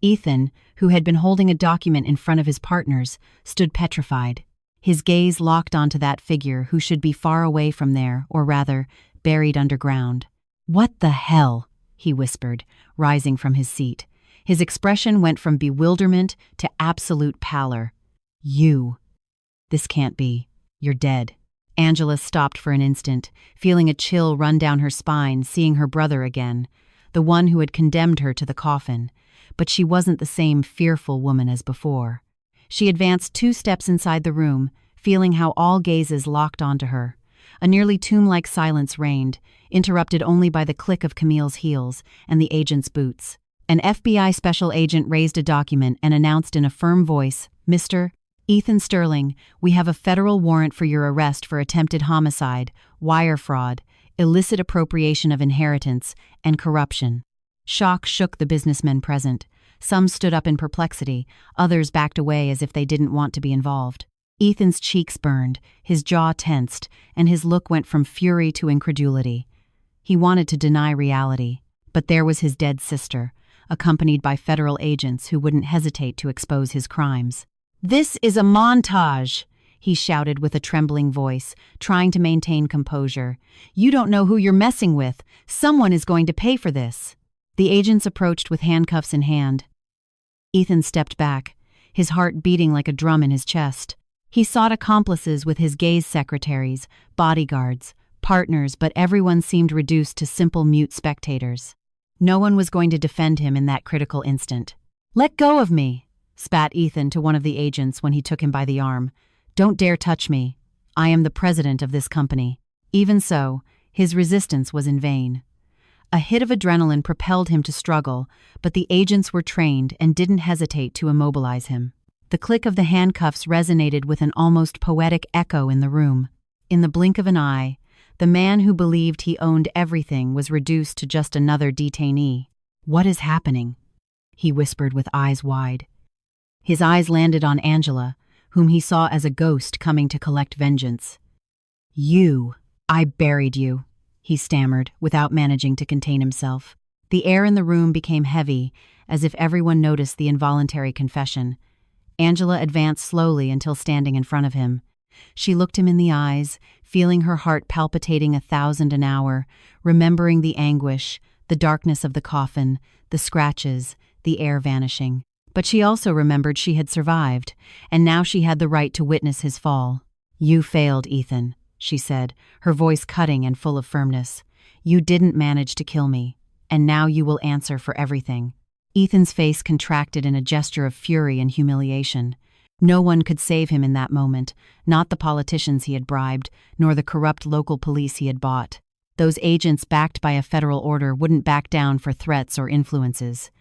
Ethan, who had been holding a document in front of his partners, stood petrified. His gaze locked onto that figure who should be far away from there, or rather, buried underground. "What the hell?" he whispered, rising from his seat. His expression went from bewilderment to absolute pallor. "You. This can't be. You're dead." Angela stopped for an instant, feeling a chill run down her spine, seeing her brother again, the one who had condemned her to the coffin. But she wasn't the same fearful woman as before. She advanced 2 steps inside the room, feeling how all gazes locked onto her. A nearly tomb-like silence reigned, interrupted only by the click of Camille's heels and the agent's boots. An FBI special agent raised a document and announced in a firm voice, "Mr. Ethan Sterling, we have a federal warrant for your arrest for attempted homicide, wire fraud, illicit appropriation of inheritance, and corruption." Shock shook the businessmen present. Some stood up in perplexity, others backed away as if they didn't want to be involved. Ethan's cheeks burned, his jaw tensed, and his look went from fury to incredulity. He wanted to deny reality, but there was his dead sister, accompanied by federal agents who wouldn't hesitate to expose his crimes. "This is a montage," he shouted with a trembling voice, trying to maintain composure. "You don't know who you're messing with. Someone is going to pay for this." The agents approached with handcuffs in hand. Ethan stepped back, his heart beating like a drum in his chest. He sought accomplices with his gaze secretaries, bodyguards, partners, but everyone seemed reduced to simple mute spectators. No one was going to defend him in that critical instant. "Let go of me," spat Ethan to one of the agents when he took him by the arm. "Don't dare touch me. I am the president of this company." Even so, his resistance was in vain. A hit of adrenaline propelled him to struggle, but the agents were trained and didn't hesitate to immobilize him. The click of the handcuffs resonated with an almost poetic echo in the room. In the blink of an eye, the man who believed he owned everything was reduced to just another detainee. "What is happening?" he whispered with eyes wide. His eyes landed on Angela, whom he saw as a ghost coming to collect vengeance. I buried you," he stammered, without managing to contain himself. The air in the room became heavy, as if everyone noticed the involuntary confession. Angela advanced slowly until standing in front of him. She looked him in the eyes, feeling her heart palpitating 1,000 an hour, remembering the anguish, the darkness of the coffin, the scratches, the air vanishing. But she also remembered she had survived, and now she had the right to witness his fall. "You failed, Ethan," she said, her voice cutting and full of firmness. "You didn't manage to kill me, and now you will answer for everything." Ethan's face contracted in a gesture of fury and humiliation. No one could save him in that moment, not the politicians he had bribed, nor the corrupt local police he had bought. Those agents backed by a federal order wouldn't back down for threats or influences.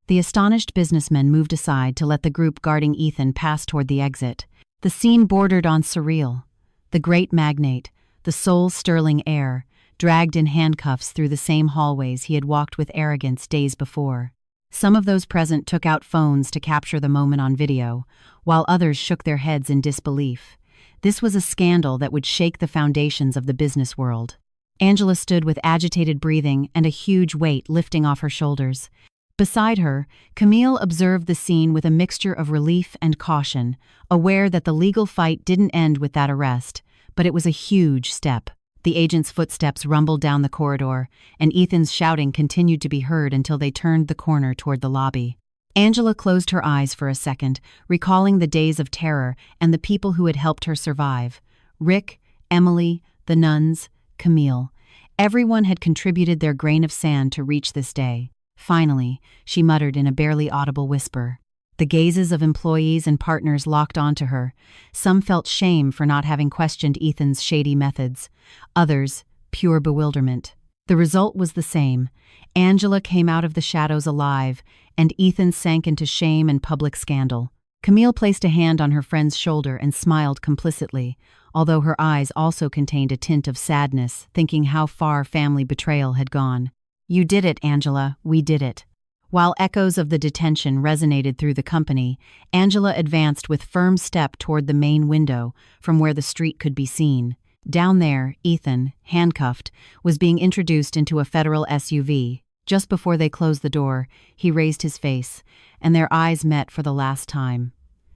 The astonished businessmen moved aside to let the group guarding Ethan pass toward the exit. The scene bordered on surreal. The great magnate, the soul-stirring heir, dragged in handcuffs through the same hallways he had walked with arrogance days before. Some of those present took out phones to capture the moment on video, while others shook their heads in disbelief. This was a scandal that would shake the foundations of the business world. Angela stood with agitated breathing and a huge weight lifting off her shoulders. Beside her, Camille observed the scene with a mixture of relief and caution, aware that the legal fight didn't end with that arrest, but it was a huge step. The agent's footsteps rumbled down the corridor, and Ethan's shouting continued to be heard until they turned the corner toward the lobby. Angela closed her eyes for a second, recalling the days of terror and the people who had helped her survive. Rick, Emily, the nuns, Camille. Everyone had contributed their grain of sand to reach this day. Finally, she muttered in a barely audible whisper. The gazes of employees and partners locked onto her. Some felt shame for not having questioned Ethan's shady methods. Others, pure bewilderment. The result was the same. Angela came out of the shadows alive, and Ethan sank into shame and public scandal. Camille placed a hand on her friend's shoulder and smiled complicitly, although her eyes also contained a tint of sadness, thinking how far family betrayal had gone. "You did it, Angela, we did it." While echoes of the detention resonated through the company, Angela advanced with firm step toward the main window, from where the street could be seen. Down there, Ethan, handcuffed, was being introduced into a federal SUV. Just before they closed the door, he raised his face, and their eyes met for the last time.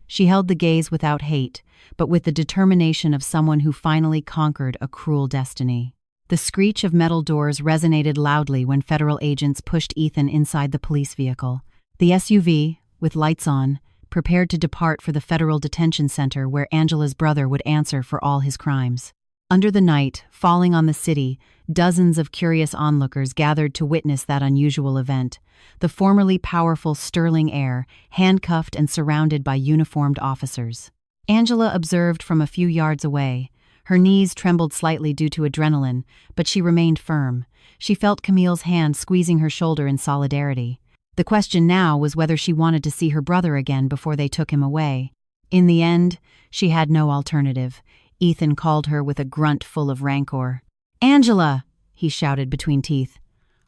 She held the gaze without hate, but with the determination of someone who finally conquered a cruel destiny. The screech of metal doors resonated loudly when federal agents pushed Ethan inside the police vehicle. The SUV, with lights on, prepared to depart for the federal detention center where Angela's brother would answer for all his crimes. Under the night, falling on the city, dozens of curious onlookers gathered to witness that unusual event. The formerly powerful sterling heir, handcuffed and surrounded by uniformed officers. Angela observed from a few yards away. Her knees trembled slightly due to adrenaline, but she remained firm. She felt Camille's hand squeezing her shoulder in solidarity. The question now was whether she wanted to see her brother again before they took him away. In the end, she had no alternative. Ethan called her with a grunt full of rancor. "Angela!" he shouted between teeth.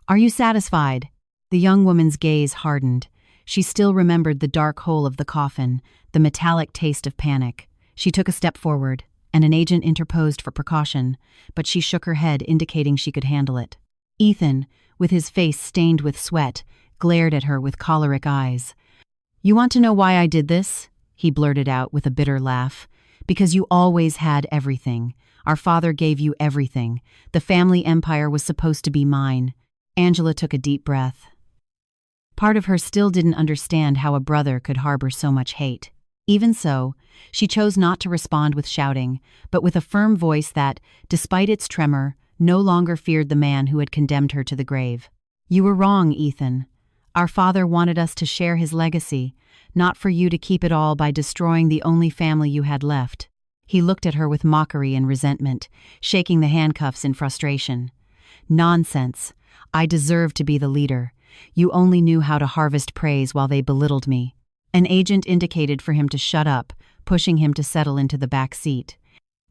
"Are you satisfied?" The young woman's gaze hardened. She still remembered the dark hole of the coffin, the metallic taste of panic. She took a step forward, and an agent interposed for precaution, but she shook her head, indicating she could handle it. Ethan, with his face stained with sweat, glared at her with choleric eyes. "You want to know why I did this?" he blurted out with a bitter laugh. "Because you always had everything. Our father gave you everything. The family empire was supposed to be mine." Angela took a deep breath. Part of her still didn't understand how a brother could harbor so much hate. Even so, she chose not to respond with shouting, but with a firm voice that, despite its tremor, no longer feared the man who had condemned her to the grave. "You were wrong, Ethan. Our father wanted us to share his legacy, not for you to keep it all by destroying the only family you had left." He looked at her with mockery and resentment, shaking the handcuffs in frustration. "Nonsense. I deserved to be the leader. You only knew how to harvest praise while they belittled me." An agent indicated for him to shut up, pushing him to settle into the back seat.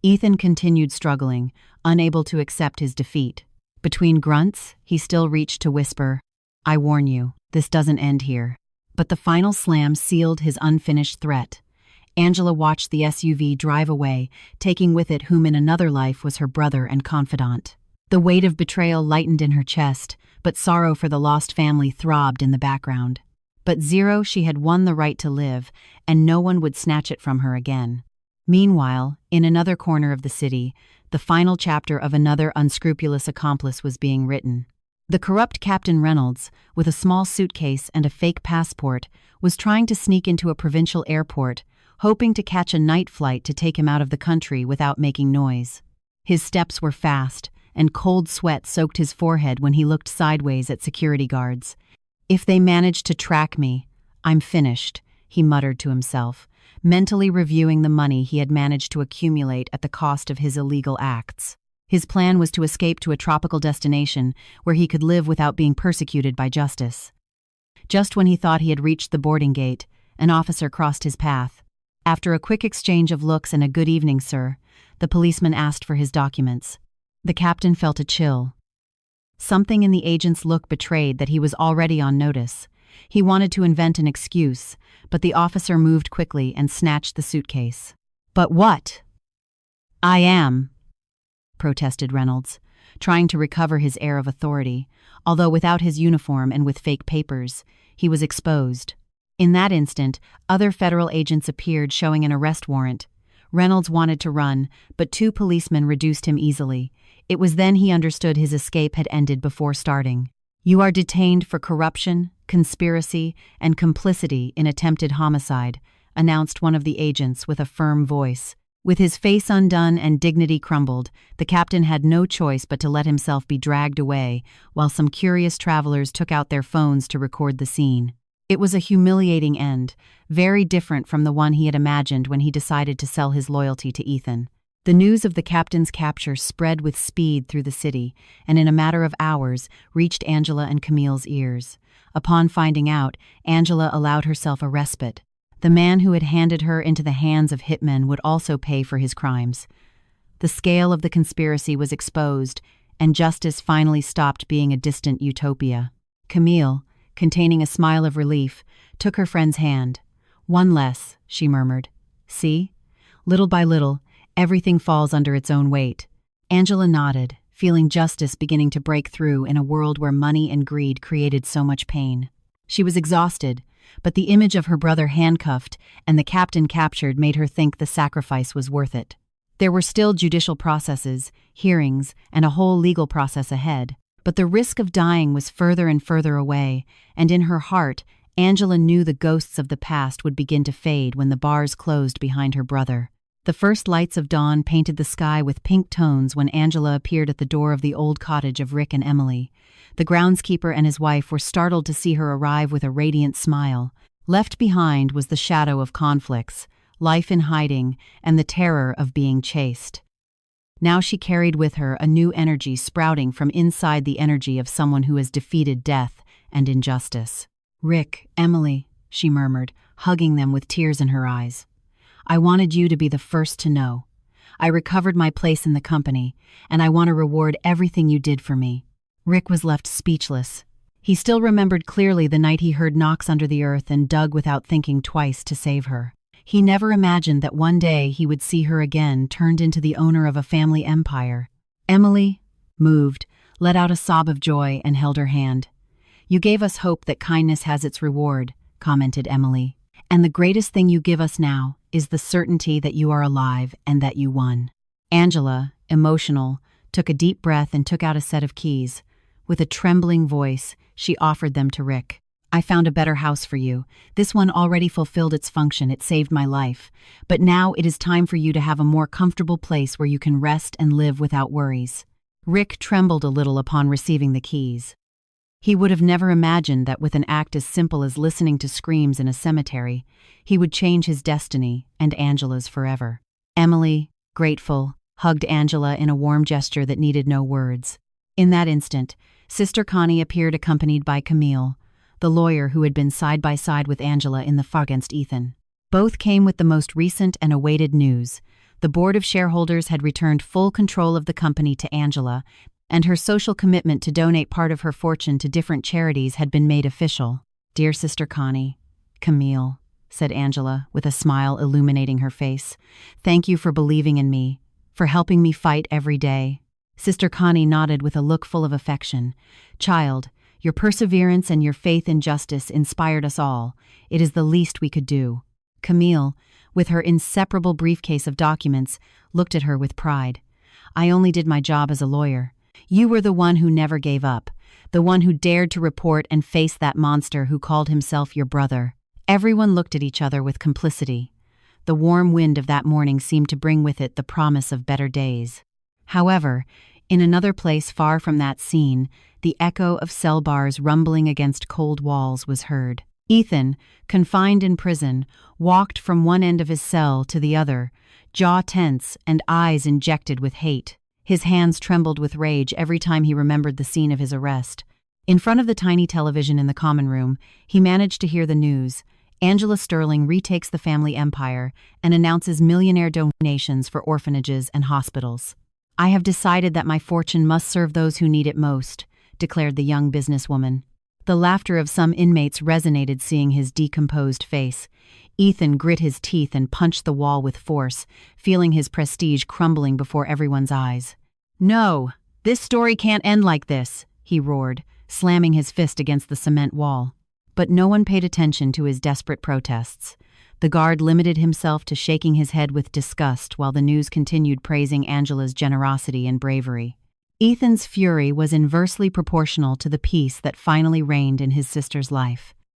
Ethan continued struggling, unable to accept his defeat. Between grunts, he still reached to whisper, "I warn you, this doesn't end here." But the final slam sealed his unfinished threat. Angela watched the SUV drive away, taking with it whom in another life was her brother and confidant. The weight of betrayal lightened in her chest, but sorrow for the lost family throbbed in the background. But she had won the right to live, and no one would snatch it from her again. Meanwhile, in another corner of the city, the final chapter of another unscrupulous accomplice was being written. The corrupt Captain Reynolds, with a small suitcase and a fake passport, was trying to sneak into a provincial airport, hoping to catch a night flight to take him out of the country without making noise. His steps were fast, and cold sweat soaked his forehead when he looked sideways at security guards. "If they manage to track me, I'm finished," he muttered to himself, mentally reviewing the money he had managed to accumulate at the cost of his illegal acts. His plan was to escape to a tropical destination where he could live without being persecuted by justice. Just when he thought he had reached the boarding gate, an officer crossed his path. After a quick exchange of looks and a "good evening, sir," the policeman asked for his documents. The captain felt a chill. Something in the agent's look betrayed that he was already on notice. He wanted to invent an excuse, but the officer moved quickly and snatched the suitcase. "But what?" "I am," protested Reynolds, trying to recover his air of authority, although without his uniform and with fake papers, he was exposed. In that instant, other federal agents appeared showing an arrest warrant. Reynolds wanted to run, but 2 policemen reduced him easily. It was then he understood his escape had ended before starting. "You are detained for corruption, conspiracy, and complicity in attempted homicide," announced one of the agents with a firm voice. With his face undone and dignity crumbled, the captain had no choice but to let himself be dragged away, while some curious travelers took out their phones to record the scene. It was a humiliating end, very different from the one he had imagined when he decided to sell his loyalty to Ethan. The news of the captain's capture spread with speed through the city, and in a matter of hours reached Angela and Camille's ears. Upon finding out, Angela allowed herself a respite. The man who had handed her into the hands of hitmen would also pay for his crimes. The scale of the conspiracy was exposed, and justice finally stopped being a distant utopia. Camille, containing a smile of relief, took her friend's hand. "One less," she murmured. "See? Little by little, everything falls under its own weight." Angela nodded, feeling justice beginning to break through in a world where money and greed created so much pain. She was exhausted, but the image of her brother handcuffed and the captain captured made her think the sacrifice was worth it. There were still judicial processes, hearings, and a whole legal process ahead, but the risk of dying was further and further away, and in her heart, Angela knew the ghosts of the past would begin to fade when the bars closed behind her brother. The first lights of dawn painted the sky with pink tones when Angela appeared at the door of the old cottage of Rick and Emily. The groundskeeper and his wife were startled to see her arrive with a radiant smile. Left behind was the shadow of conflicts, life in hiding, and the terror of being chased. Now she carried with her a new energy sprouting from inside the energy of someone who has defeated death and injustice. "Rick, Emily," she murmured, hugging them with tears in her eyes. "I wanted you to be the first to know. I recovered my place in the company, and I want to reward everything you did for me." Rick was left speechless. He still remembered clearly the night he heard knocks under the earth and dug without thinking twice to save her. He never imagined that one day he would see her again, turned into the owner of a family empire. Emily, moved, let out a sob of joy and held her hand. "You gave us hope that kindness has its reward," commented Emily. "And the greatest thing you give us now is the certainty that you are alive and that you won." Angela, emotional, took a deep breath and took out a set of keys. With a trembling voice, she offered them to Rick. "I found a better house for you. This one already fulfilled its function, it saved my life. But now it is time for you to have a more comfortable place where you can rest and live without worries." Rick trembled a little upon receiving the keys. He would have never imagined that with an act as simple as listening to screams in a cemetery, he would change his destiny and Angela's forever. Emily, grateful, hugged Angela in a warm gesture that needed no words. In that instant, Sister Connie appeared accompanied by Camille, the lawyer who had been side by side with Angela in the fight against Ethan. Both came with the most recent and awaited news. The board of shareholders had returned full control of the company to Angela, and her social commitment to donate part of her fortune to different charities had been made official. "Dear Sister Connie," "Camille," said Angela, with a smile illuminating her face, "thank you for believing in me, for helping me fight every day." Sister Connie nodded with a look full of affection. "Child, your perseverance and your faith in justice inspired us all. It is the least we could do." Camille, with her inseparable briefcase of documents, looked at her with pride. "I only did my job as a lawyer. You were the one who never gave up, the one who dared to report and face that monster who called himself your brother." Everyone looked at each other with complicity. The warm wind of that morning seemed to bring with it the promise of better days. However, in another place far from that scene, the echo of cell bars rumbling against cold walls was heard. Ethan, confined in prison, walked from one end of his cell to the other, jaw tense and eyes injected with hate. His hands trembled with rage every time he remembered the scene of his arrest. In front of the tiny television in the common room, he managed to hear the news. Angela Sterling retakes the family empire and announces millionaire donations for orphanages and hospitals. "I have decided that my fortune must serve those who need it most," declared the young businesswoman. The laughter of some inmates resonated seeing his decomposed face. Ethan grit his teeth and punched the wall with force, feeling his prestige crumbling before everyone's eyes. "No, this story can't end like this," he roared, slamming his fist against the cement wall. But no one paid attention to his desperate protests. The guard limited himself to shaking his head with disgust while the news continued praising Angela's generosity and bravery. Ethan's fury was inversely proportional to the peace that finally reigned in his sister's life.